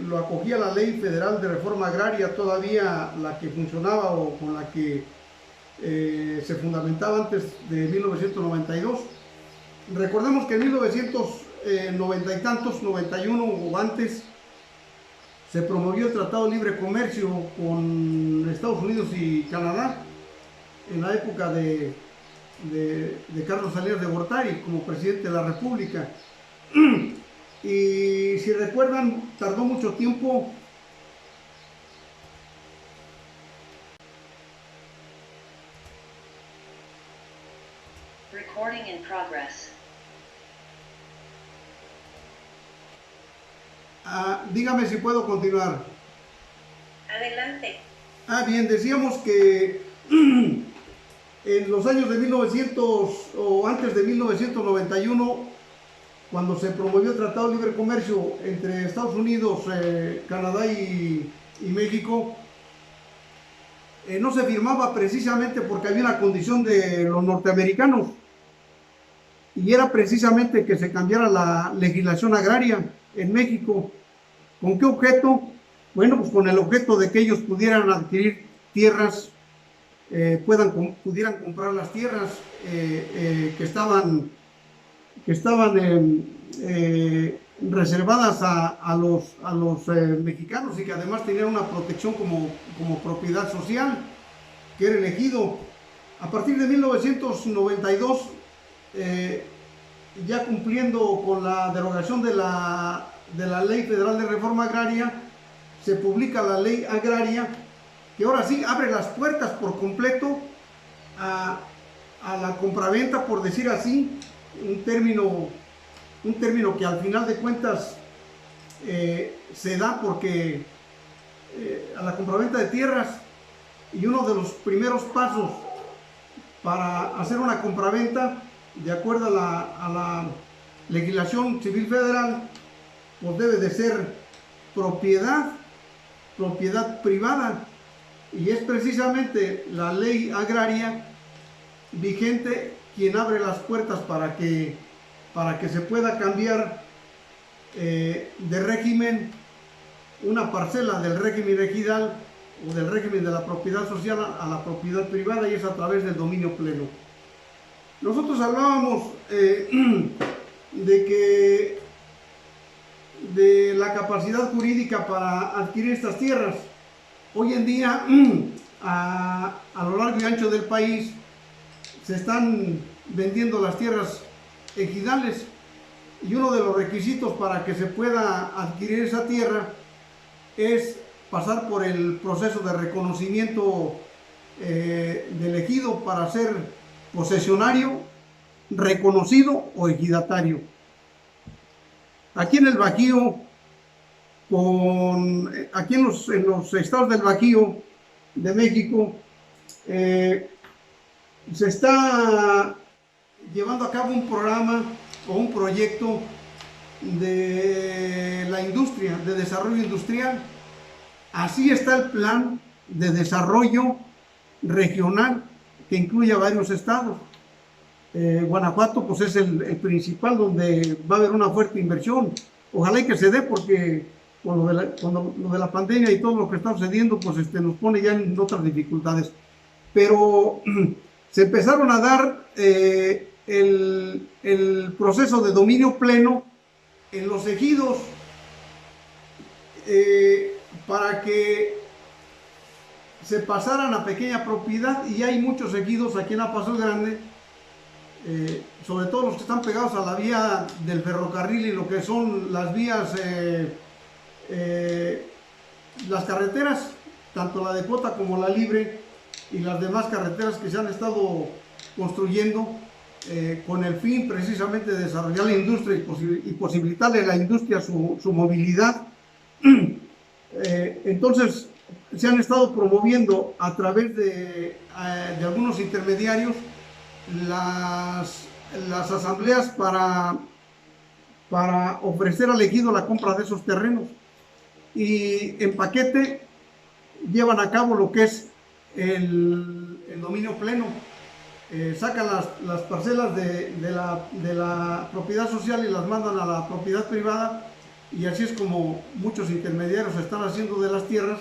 lo acogía la Ley Federal de Reforma Agraria, todavía la que funcionaba o con la que se fundamentaba antes de 1992. Recordemos que en 1990 y tantos, 91 o antes, se promovió el Tratado de Libre Comercio con Estados Unidos y Canadá, en la época de Carlos Salinas de Gortari como presidente de la República. Y si recuerdan, tardó mucho tiempo Recording in progress. Dígame si puedo continuar. Adelante. Bien, decíamos que en los años de 1900 o antes de 1991, cuando se promovió el Tratado de Libre Comercio entre Estados Unidos, Canadá y México, no se firmaba precisamente porque había una condición de los norteamericanos, y era precisamente que se cambiara la legislación agraria en México. ¿Con qué objeto? Bueno, pues con el objeto de que ellos pudieran adquirir tierras, pudieran comprar las tierras que estaban reservadas a los mexicanos, y que además tenían una protección como propiedad social, que era el ejido. A partir de 1992, ya cumpliendo con la derogación de la Ley Federal de Reforma Agraria, se publica la Ley Agraria, que ahora sí abre las puertas por completo a la compraventa, por decir así, un término que al final de cuentas se da porque a la compraventa de tierras, y uno de los primeros pasos para hacer una compraventa, de acuerdo a la legislación civil federal, pues debe de ser propiedad privada, y es precisamente la ley agraria vigente quien abre las puertas para que se pueda cambiar de régimen una parcela del régimen ejidal o del régimen de la propiedad social a la propiedad privada, y es a través del dominio pleno. Nosotros hablábamos de la capacidad jurídica para adquirir estas tierras. Hoy en día, a lo largo y ancho del país, se están vendiendo las tierras ejidales, y uno de los requisitos para que se pueda adquirir esa tierra es pasar por el proceso de reconocimiento del ejido para ser posesionario, reconocido o ejidatario. Aquí en el Bajío aquí en los estados del Bajío de México, se está llevando a cabo un programa o un proyecto de la industria, de desarrollo industrial. Así está el plan de desarrollo regional que incluye a varios estados. Guanajuato pues es el principal, donde va a haber una fuerte inversión. Ojalá y que se dé, porque con lo de la pandemia y todo lo que está sucediendo, pues nos pone ya en otras dificultades. Pero se empezaron a dar el proceso de dominio pleno en los ejidos, para que se pasaran a pequeña propiedad, y hay muchos ejidos aquí en Paso Grande, sobre todo los que están pegados a la vía del ferrocarril y lo que son las vías, las carreteras, tanto la de cuota como la libre, y las demás carreteras que se han estado construyendo con el fin precisamente de desarrollar la industria y posibilitarle a la industria su movilidad. Entonces se han estado promoviendo a través de algunos intermediarios las asambleas para ofrecer al ejido la compra de esos terrenos, y en paquete llevan a cabo lo que es el dominio pleno. Sacan las parcelas de la propiedad social y las mandan a la propiedad privada, y así es como muchos intermediarios están haciendo de las tierras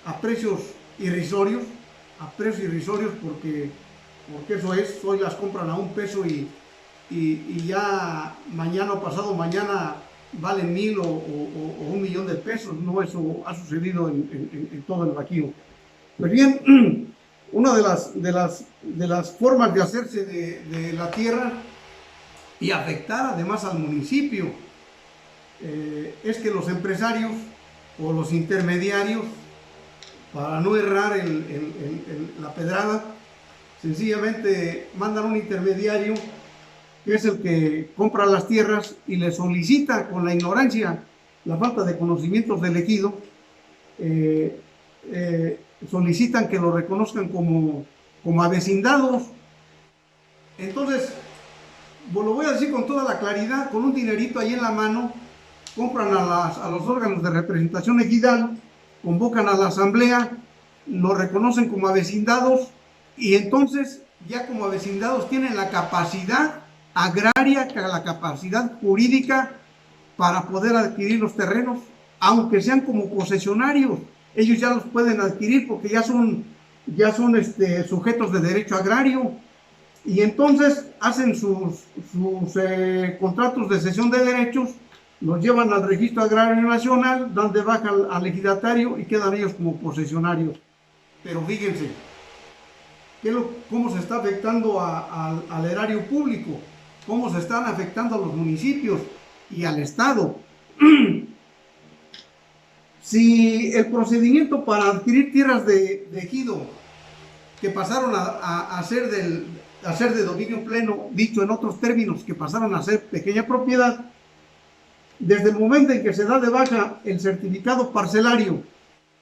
a precios irrisorios, porque eso es, hoy las compran a $1 y ya mañana o pasado mañana valen 1,000 o $1,000,000 de pesos. No, eso ha sucedido en todo el Bajío. Pues bien, una de las formas de hacerse de la tierra y afectar además al municipio es que los empresarios o los intermediarios, para no errar la pedrada, sencillamente mandan un intermediario que es el que compra las tierras y le solicita, con la ignorancia, la falta de conocimientos del ejido, solicitan que lo reconozcan como avecindados. Entonces, lo voy a decir con toda la claridad, con un dinerito ahí en la mano, compran a los órganos de representación ejidal, convocan a la asamblea, lo reconocen como avecindados, y entonces ya como avecindados tienen la capacidad agraria, la capacidad jurídica para poder adquirir los terrenos, aunque sean como posesionarios. Ellos ya los pueden adquirir porque ya son sujetos de derecho agrario, y entonces hacen sus contratos de cesión de derechos, los llevan al Registro Agrario Nacional, dan de baja al ejidatario y quedan ellos como posesionarios. Pero fíjense, cómo se está afectando al erario público, cómo se están afectando a los municipios y al Estado. Si el procedimiento para adquirir tierras de ejido, que pasaron a ser de dominio pleno, dicho en otros términos, que pasaron a ser pequeña propiedad, desde el momento en que se da de baja el certificado parcelario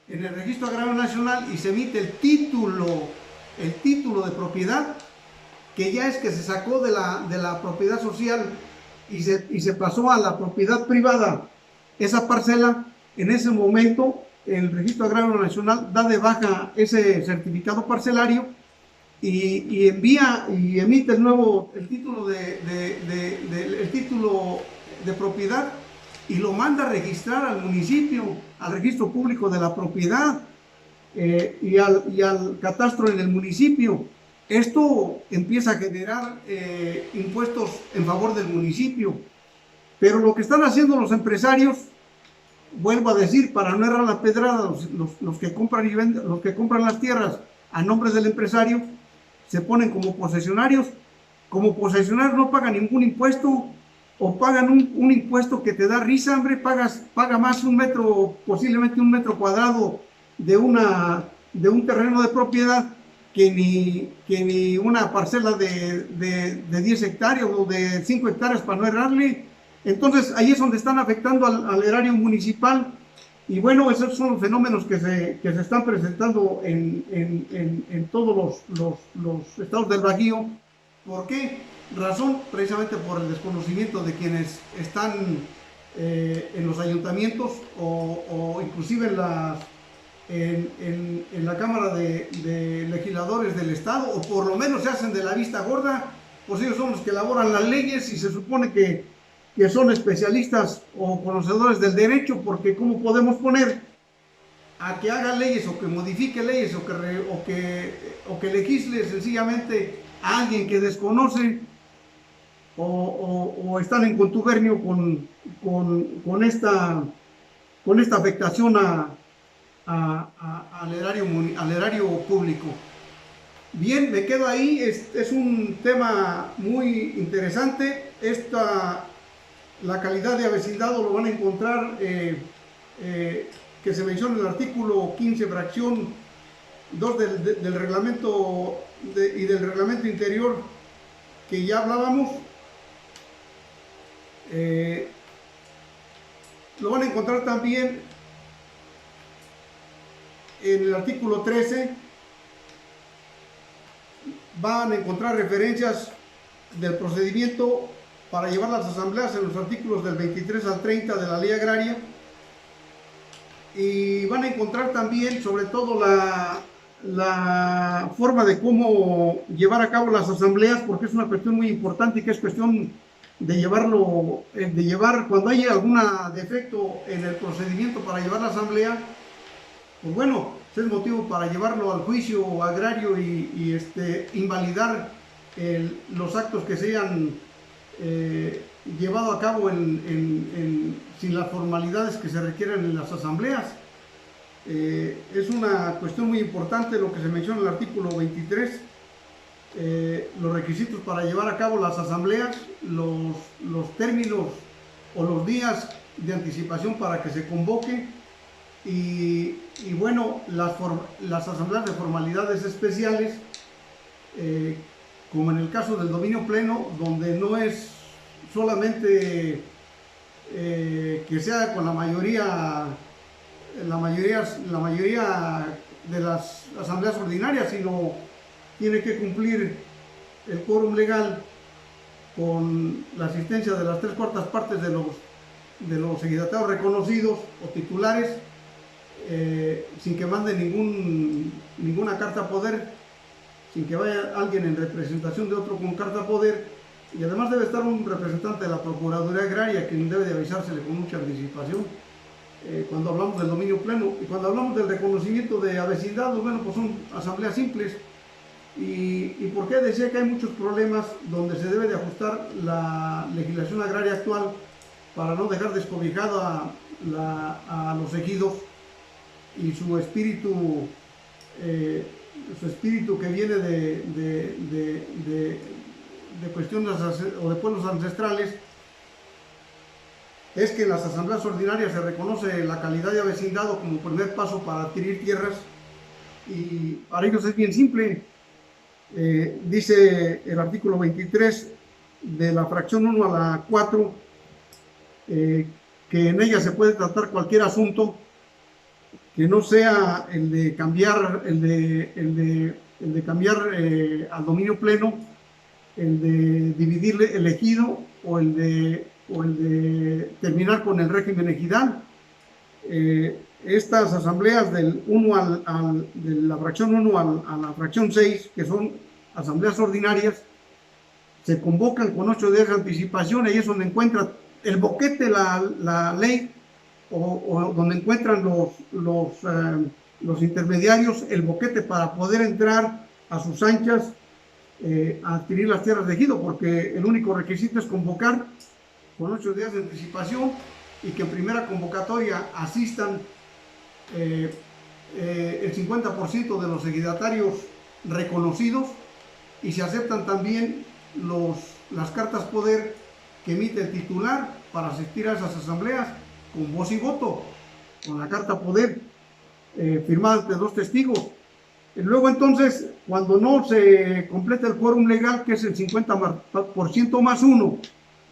en el Registro Agrario Nacional y se emite el título de propiedad, que ya es que se sacó de la propiedad social y se pasó a la propiedad privada, esa parcela, en ese momento el Registro Agrario Nacional da de baja ese certificado parcelario y envía y emite el título de propiedad, y lo manda a registrar al municipio, al registro público de la propiedad y al catastro en el municipio. Esto empieza a generar impuestos en favor del municipio, pero lo que están haciendo los empresarios, vuelvo a decir, para no errar la pedrada, los que compran y venden, los que compran las tierras a nombre del empresario, se ponen como posesionarios. Como posesionarios no pagan ningún impuesto, o pagan un impuesto que te da risa, hombre. Paga más posiblemente un metro cuadrado de un terreno de propiedad que ni una parcela de 10 hectáreas o de 5 hectáreas, para no errarle. Entonces ahí es donde están afectando al erario municipal, Y bueno, esos son los fenómenos que se están presentando en todos los estados del Bajío. ¿Por qué razón? Precisamente por el desconocimiento de quienes están en los ayuntamientos o inclusive en la Cámara de Legisladores del Estado, o por lo menos se hacen de la vista gorda, pues ellos son los que elaboran las leyes y se supone que son especialistas o conocedores del derecho, porque ¿cómo podemos poner a que haga leyes o que modifique leyes o que legisle sencillamente a alguien que desconoce o están en contubernio con esta afectación al erario público? Bien, me quedo ahí. Es un tema muy interesante. La calidad de avecindado lo van a encontrar que se menciona en el artículo 15, fracción 2 del reglamento y del reglamento interior que ya hablábamos. Lo van a encontrar también en el artículo 13. Van a encontrar referencias del procedimiento para llevar las asambleas en los artículos del 23 al 30 de la ley agraria, y van a encontrar también sobre todo la forma de cómo llevar a cabo las asambleas, porque es una cuestión muy importante y que es cuestión de llevar cuando hay algún defecto en el procedimiento para llevar la asamblea, pues bueno, es motivo para llevarlo al juicio agrario y invalidar los actos que se hayan llevado a cabo sin las formalidades que se requieren en las asambleas. Es una cuestión muy importante lo que se menciona en el artículo 23, los requisitos para llevar a cabo las asambleas, los términos o los días de anticipación para que se convoque, y bueno, las asambleas de formalidades especiales, como en el caso del dominio pleno, donde no es solamente que sea con la mayoría de las asambleas ordinarias, sino tiene que cumplir el quórum legal con la asistencia de las 3/4 partes de los ejidatarios reconocidos o titulares, sin que mande ninguna carta poder, sin que vaya alguien en representación de otro con carta poder, y además debe estar un representante de la Procuraduría Agraria, quien debe de avisársele con mucha anticipación cuando hablamos del dominio pleno. Y cuando hablamos del reconocimiento de avecindado, bueno, pues son asambleas simples. ¿Y por qué decía que hay muchos problemas donde se debe de ajustar la legislación agraria actual para no dejar descobijada a los ejidos y su espíritu que viene de cuestiones o de pueblos ancestrales? Es que en las asambleas ordinarias se reconoce la calidad de avecindado como primer paso para adquirir tierras, y para ellos es bien simple. Dice el artículo 23 de la fracción 1 a la 4 que en ella se puede tratar cualquier asunto que no sea el de cambiar al dominio pleno, el de dividir el ejido o el de terminar con el régimen ejidal. Estas asambleas de la fracción 1 a la fracción 6, que son asambleas ordinarias, se convocan con 8 días de anticipación. Ahí es donde encuentra el boquete la ley, o donde encuentran los intermediarios el boquete para poder entrar a sus anchas a adquirir las tierras de ejido, porque el único requisito es convocar con 8 días de anticipación y que en primera convocatoria asistan el 50% de los ejidatarios reconocidos, y se aceptan también las cartas poder que emite el titular para asistir a esas asambleas con voz y voto, con la carta poder firmada ante 2 testigos. Y luego entonces, cuando no se completa el quórum legal, que es el 50% más 1,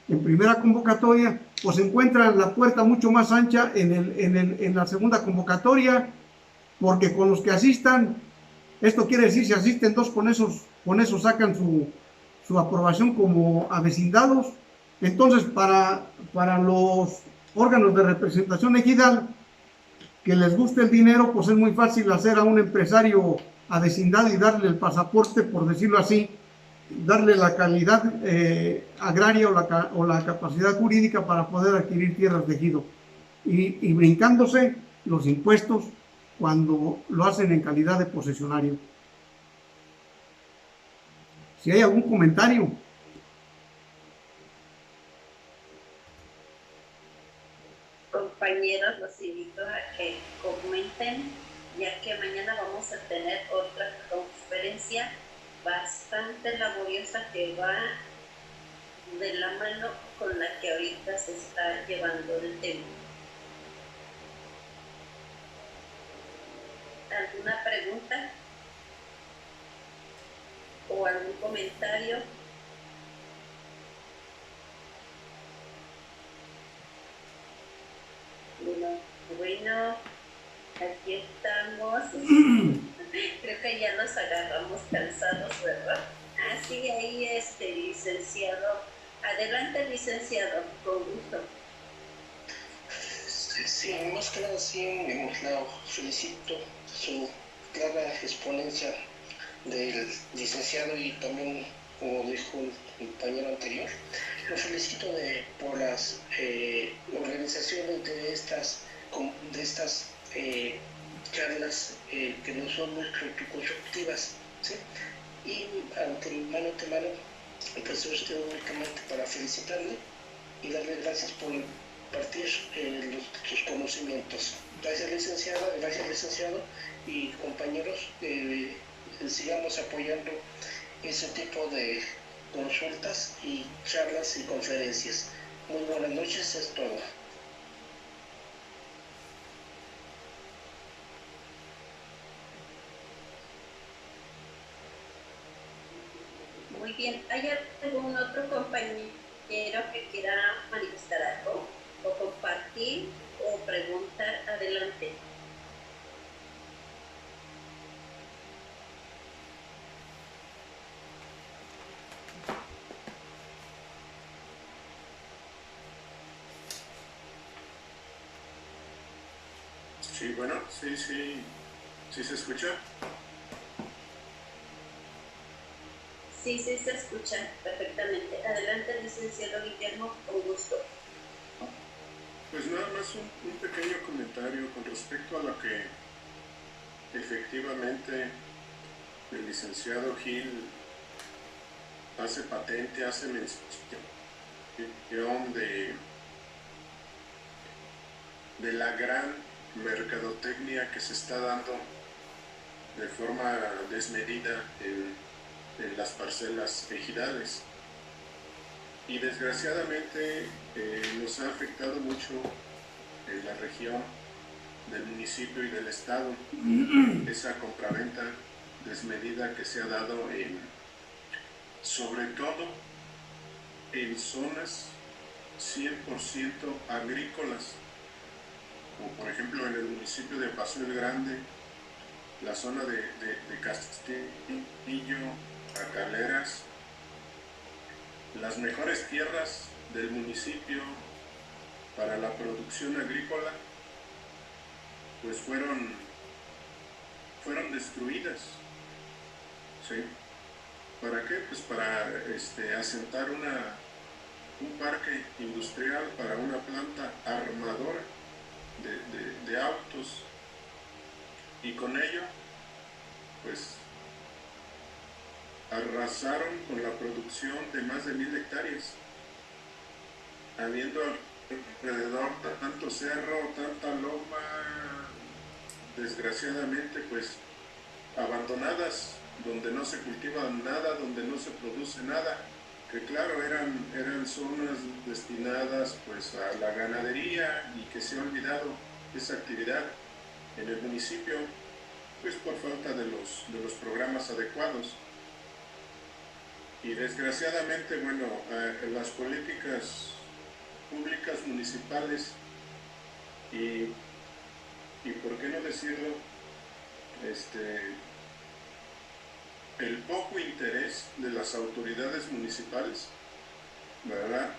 en primera convocatoria, pues encuentran la puerta mucho más ancha en la segunda convocatoria, porque con los que asistan, esto quiere decir, si asisten 2, con eso sacan su aprobación como avecindados. Entonces, para los órganos de representación ejidal que les guste el dinero, pues es muy fácil hacer a un empresario avecindado y darle el pasaporte, por decirlo así, darle la calidad agraria o la capacidad jurídica para poder adquirir tierras de ejido, y brincándose los impuestos cuando lo hacen en calidad de posesionario. Si hay algún comentario. Compañeros, los invito a que comenten, ya que mañana vamos a tener otra conferencia bastante laboriosa que va de la mano con la que ahorita se está llevando el tema. ¿Alguna pregunta o algún comentario? Bueno, aquí estamos. Creo que ya nos agarramos cansados, ¿verdad? Así ahí, licenciado. Adelante, licenciado, con gusto. Sí, más que nada sí, la felicito su clara exponencia del licenciado y también, como dijo el compañero anterior, lo felicito por las organizaciones de estas charlas que no son muy constructivas, ¿sí? Y antemano, pues yo estoy únicamente para felicitarle y darle gracias por compartir sus conocimientos. Gracias, licenciado y compañeros, sigamos apoyando ese tipo de consultas y charlas y conferencias. Muy buenas noches, es todo. Muy bien, ¿hay algún otro compañero que quiera manifestar algo o compartir o preguntar? Adelante. Sí, bueno, sí se escucha. Sí, se escucha perfectamente. Adelante, licenciado Guillermo, con gusto. Pues nada más un pequeño comentario con respecto a lo que efectivamente el licenciado Gil hace patente, hace mención de la gran mercadotecnia que se está dando de forma desmedida en las parcelas ejidales. Y desgraciadamente nos ha afectado mucho en la región del municipio y del estado esa compraventa desmedida que se ha dado sobre todo en zonas 100% agrícolas, como por ejemplo en el municipio de Paso el Grande, la zona de Castillo, Acaleras. Las mejores tierras del municipio para la producción agrícola pues fueron destruidas, ¿sí? ¿Para qué? Pues para asentar un parque industrial para una planta armadora de autos, y con ello pues arrasaron con la producción de más de 1000 hectáreas, habiendo alrededor tanto cerro, tanta loma, desgraciadamente pues abandonadas, donde no se cultiva nada, donde no se produce nada, que claro eran zonas destinadas pues a la ganadería, y que se ha olvidado esa actividad en el municipio pues por falta de los programas adecuados. Y desgraciadamente, bueno, las políticas públicas municipales y por qué no decirlo, el poco interés de las autoridades municipales, ¿verdad?,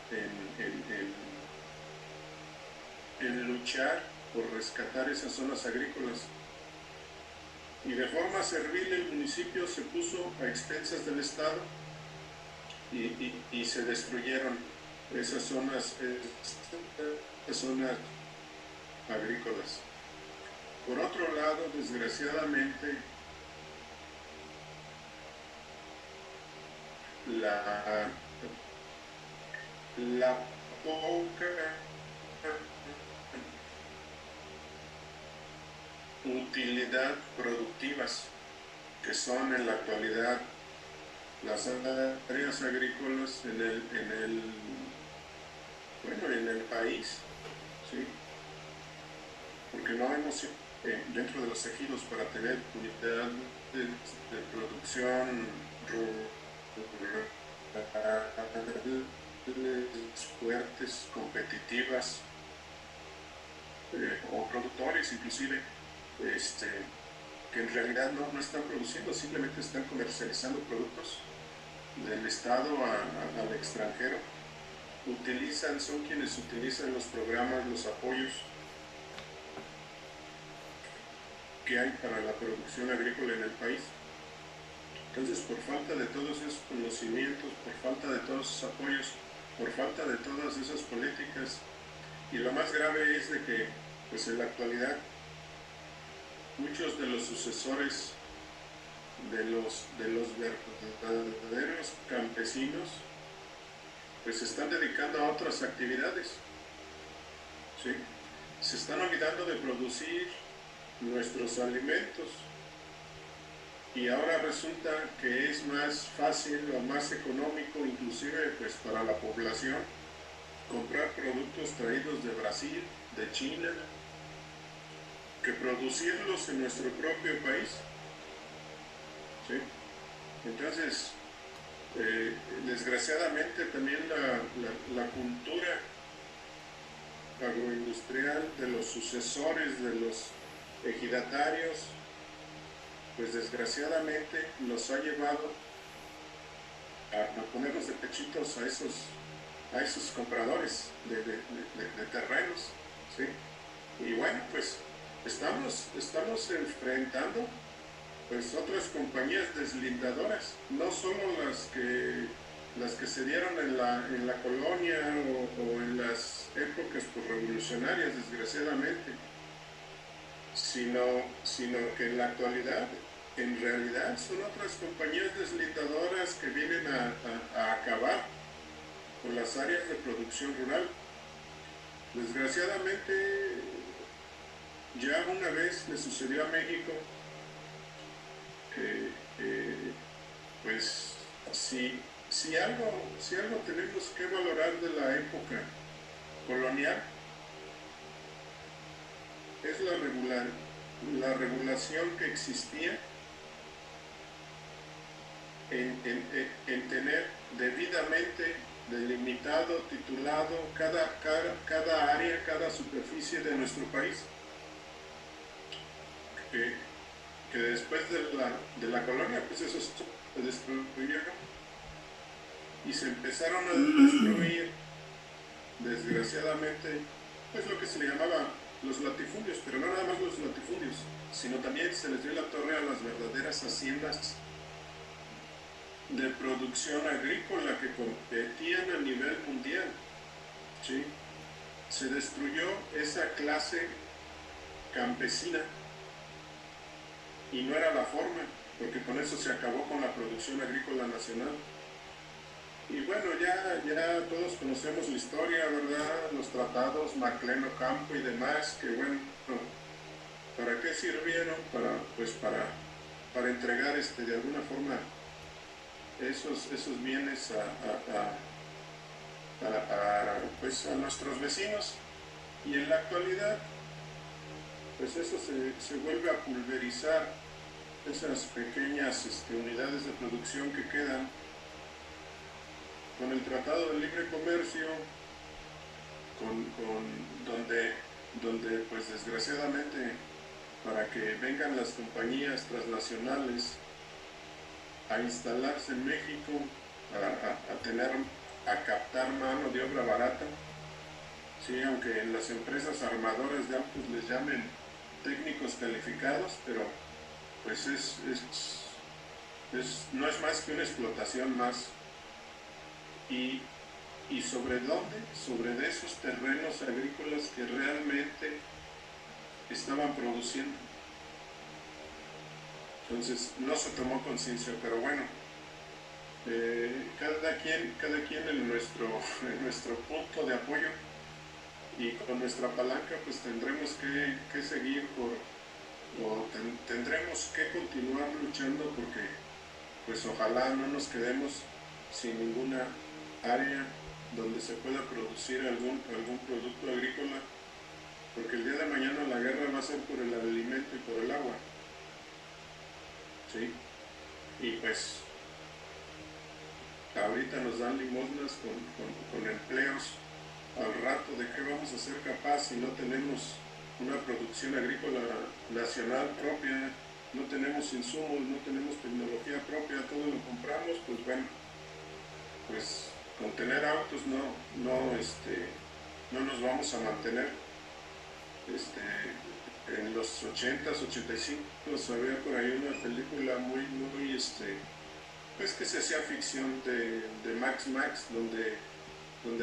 en luchar por rescatar esas zonas agrícolas. Y de forma servil el municipio se puso a expensas del Estado y se destruyeron esas zonas agrícolas. Por otro lado, desgraciadamente, la poca utilidad productivas que son en la actualidad las áreas agrícolas en el país, ¿sí? Porque no hemos dentro de los ejidos para tener unidades de producción fuertes, competitivas, o productores inclusive, que en realidad no están produciendo, simplemente están comercializando productos del Estado al extranjero. Son quienes utilizan los programas, los apoyos que hay para la producción agrícola en el país. Entonces, por falta de todos esos conocimientos, por falta de todos esos apoyos, por falta de todas esas políticas, y lo más grave es de que, pues en la actualidad, muchos de los sucesores de los verdaderos campesinos, pues se están dedicando a otras actividades, ¿sí? Se están olvidando de producir nuestros alimentos, y ahora resulta que es más fácil o más económico, inclusive pues para la población, comprar productos traídos de Brasil, de China, que producirlos en nuestro propio país, ¿sí? Entonces, desgraciadamente también la cultura agroindustrial de los sucesores de los ejidatarios, pues desgraciadamente nos ha llevado a ponernos de pechitos a esos compradores de terrenos, ¿sí? Y bueno, pues estamos enfrentando pues otras compañías deslindadoras, no solo las que se dieron en la colonia o en las épocas revolucionarias, desgraciadamente, sino que en la actualidad, en realidad, son otras compañías deslindadoras que vienen a acabar con las áreas de producción rural. Desgraciadamente, ya una vez le sucedió a México, pues si algo tenemos que valorar de la época colonial, es la regulación que existía en tener debidamente delimitado, titulado cada área, cada superficie de nuestro país, que después de la colonia, pues eso se destruyeron y se empezaron a destruir, desgraciadamente, pues lo que se le llamaba los latifundios, pero no nada más los latifundios, sino también se les dio la torre a las verdaderas haciendas de producción agrícola que competían a nivel mundial, ¿sí? Se destruyó esa clase campesina y no era la forma, porque con eso se acabó con la producción agrícola nacional. Y bueno, ya todos conocemos la historia, ¿verdad? Los tratados Maclean Ocampo y demás, que bueno, ¿para qué sirvieron? Para entregar de alguna forma esos bienes a nuestros vecinos. Y en la actualidad, pues eso se vuelve a pulverizar, esas pequeñas unidades de producción que quedan. Con el Tratado de Libre Comercio, donde pues desgraciadamente para que vengan las compañías transnacionales a instalarse en México, a captar mano de obra barata, sí, aunque en las empresas armadoras de autos les llamen técnicos calificados, pero pues no es más que una explotación más. ¿Y sobre dónde? Sobre de esos terrenos agrícolas que realmente estaban produciendo. Entonces no se tomó conciencia, pero bueno, cada quien en nuestro punto de apoyo y con nuestra palanca pues tendremos que seguir tendremos que continuar luchando porque pues ojalá no nos quedemos sin ninguna área donde se pueda producir algún producto agrícola, porque el día de mañana la guerra va a ser por el alimento y por el agua, ¿sí? Y pues ahorita nos dan limosnas con empleos, al rato de qué vamos a ser capaces si no tenemos una producción agrícola nacional propia, no tenemos insumos, no tenemos tecnología propia, todo lo compramos, pues bueno, pues con tener autos no nos vamos a mantener. En los 80s, 85 había por ahí una película muy pues que se hacía ficción de Max, donde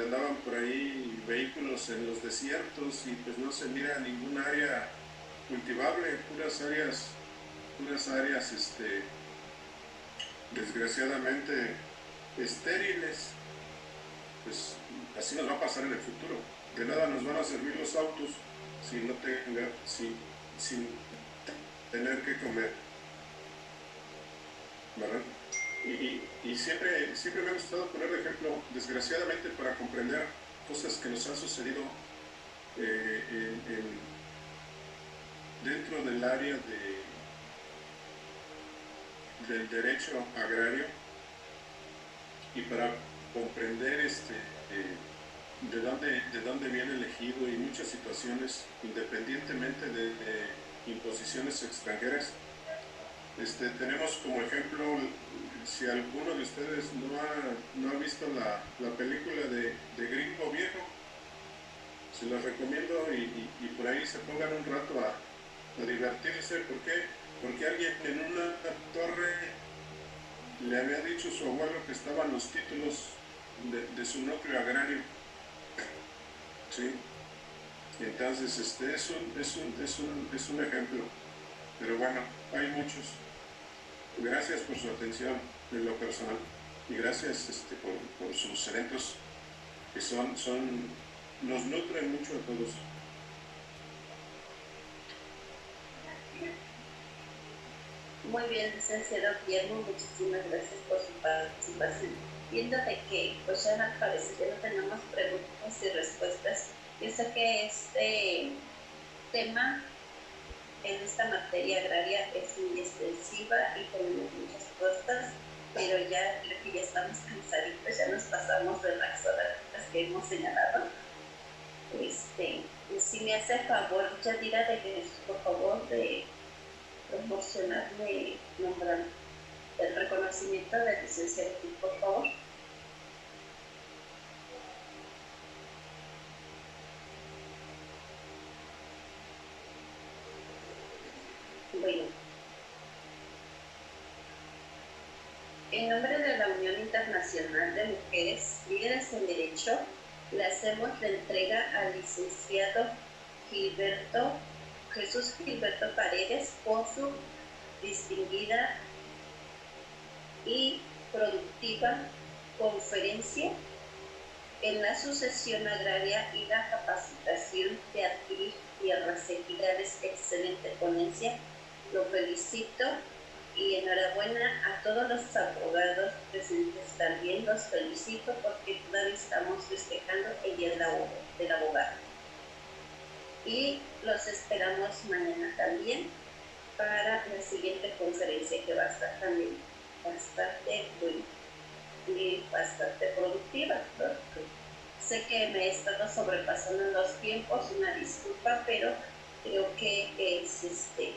andaban por ahí vehículos en los desiertos y pues no se mira ningún área cultivable, puras áreas desgraciadamente estériles. Pues así nos va a pasar en el futuro. De nada nos van a servir los autos sin tener que comer, ¿verdad? Y siempre me ha gustado poner de ejemplo, desgraciadamente, para comprender cosas que nos han sucedido dentro del área del derecho agrario, y para comprender de dónde viene el ejido y muchas situaciones, independientemente de imposiciones extranjeras. Tenemos como ejemplo, si alguno de ustedes no ha visto la película de Gringo Viejo, se los recomiendo y por ahí se pongan un rato a divertirse. ¿Por qué? Porque alguien en una torre le había dicho a su abuelo que estaban los títulos de su núcleo agrario, ¿sí? Entonces es un ejemplo, pero bueno, hay muchos. Gracias por su atención en lo personal y gracias por sus eventos que nos nutren mucho a todos. Muy bien, licenciado Guillermo, muchísimas gracias por su participación. Viendo de que pues ya al parecer ya no tenemos preguntas y respuestas, yo sé que este tema en esta materia agraria es muy extensiva y tenemos muchas cosas, pero ya creo que ya estamos cansaditos, ya nos pasamos de las horas que hemos señalado. Si me hace favor, Yadira, de que por favor de proporcionarme el reconocimiento del licenciado, por favor. Bueno, en nombre de la Unión Internacional de Mujeres Líderes en Derecho, le hacemos la entrega al licenciado Jesús Gilberto Paredes por su distinguida y productiva conferencia en la sucesión agraria y la capacitación de adquirir tierras equidades. Excelente ponencia, lo felicito y enhorabuena a todos los abogados presentes también, los felicito porque todavía estamos festejando el Día del Abogado. Y los esperamos mañana también para la siguiente conferencia, que va a estar también bastante buena y bastante productiva, ¿no? Sé que me he estado sobrepasando en los tiempos, una disculpa, pero creo que es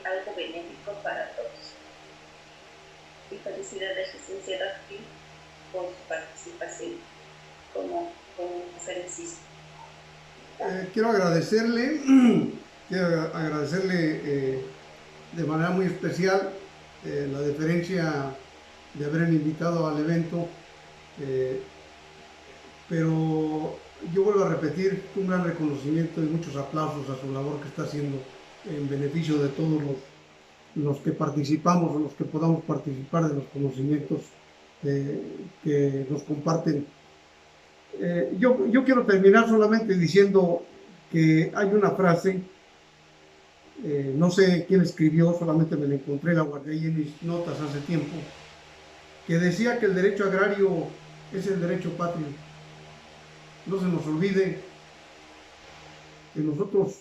algo benéfico para todos. Y felicidades, licenciado Gil, por su participación como conferencista. Quiero agradecerle de manera muy especial la deferencia de haberme invitado al evento, pero yo vuelvo a repetir un gran reconocimiento y muchos aplausos a su labor que está haciendo en beneficio de todos los que participamos o los que podamos participar de los conocimientos que nos comparten. Yo quiero terminar solamente diciendo que hay una frase, no sé quién escribió, solamente me la encontré, la guardé ahí en mis notas hace tiempo, que decía que el derecho agrario es el derecho patrio. No se nos olvide que nosotros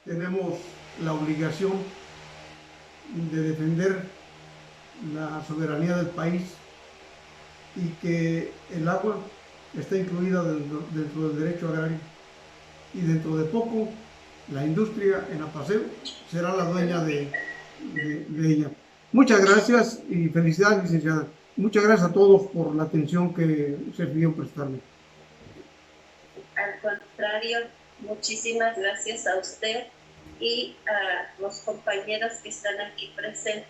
tenemos la obligación de defender la soberanía del país y que el agua está incluida dentro del derecho agrario, y dentro de poco la industria en Apaseo será la dueña de ella. Muchas gracias y felicidades, licenciada. Muchas gracias a todos por la atención que se pidió prestarme. Al contrario, muchísimas gracias a usted y a los compañeros que están aquí presentes.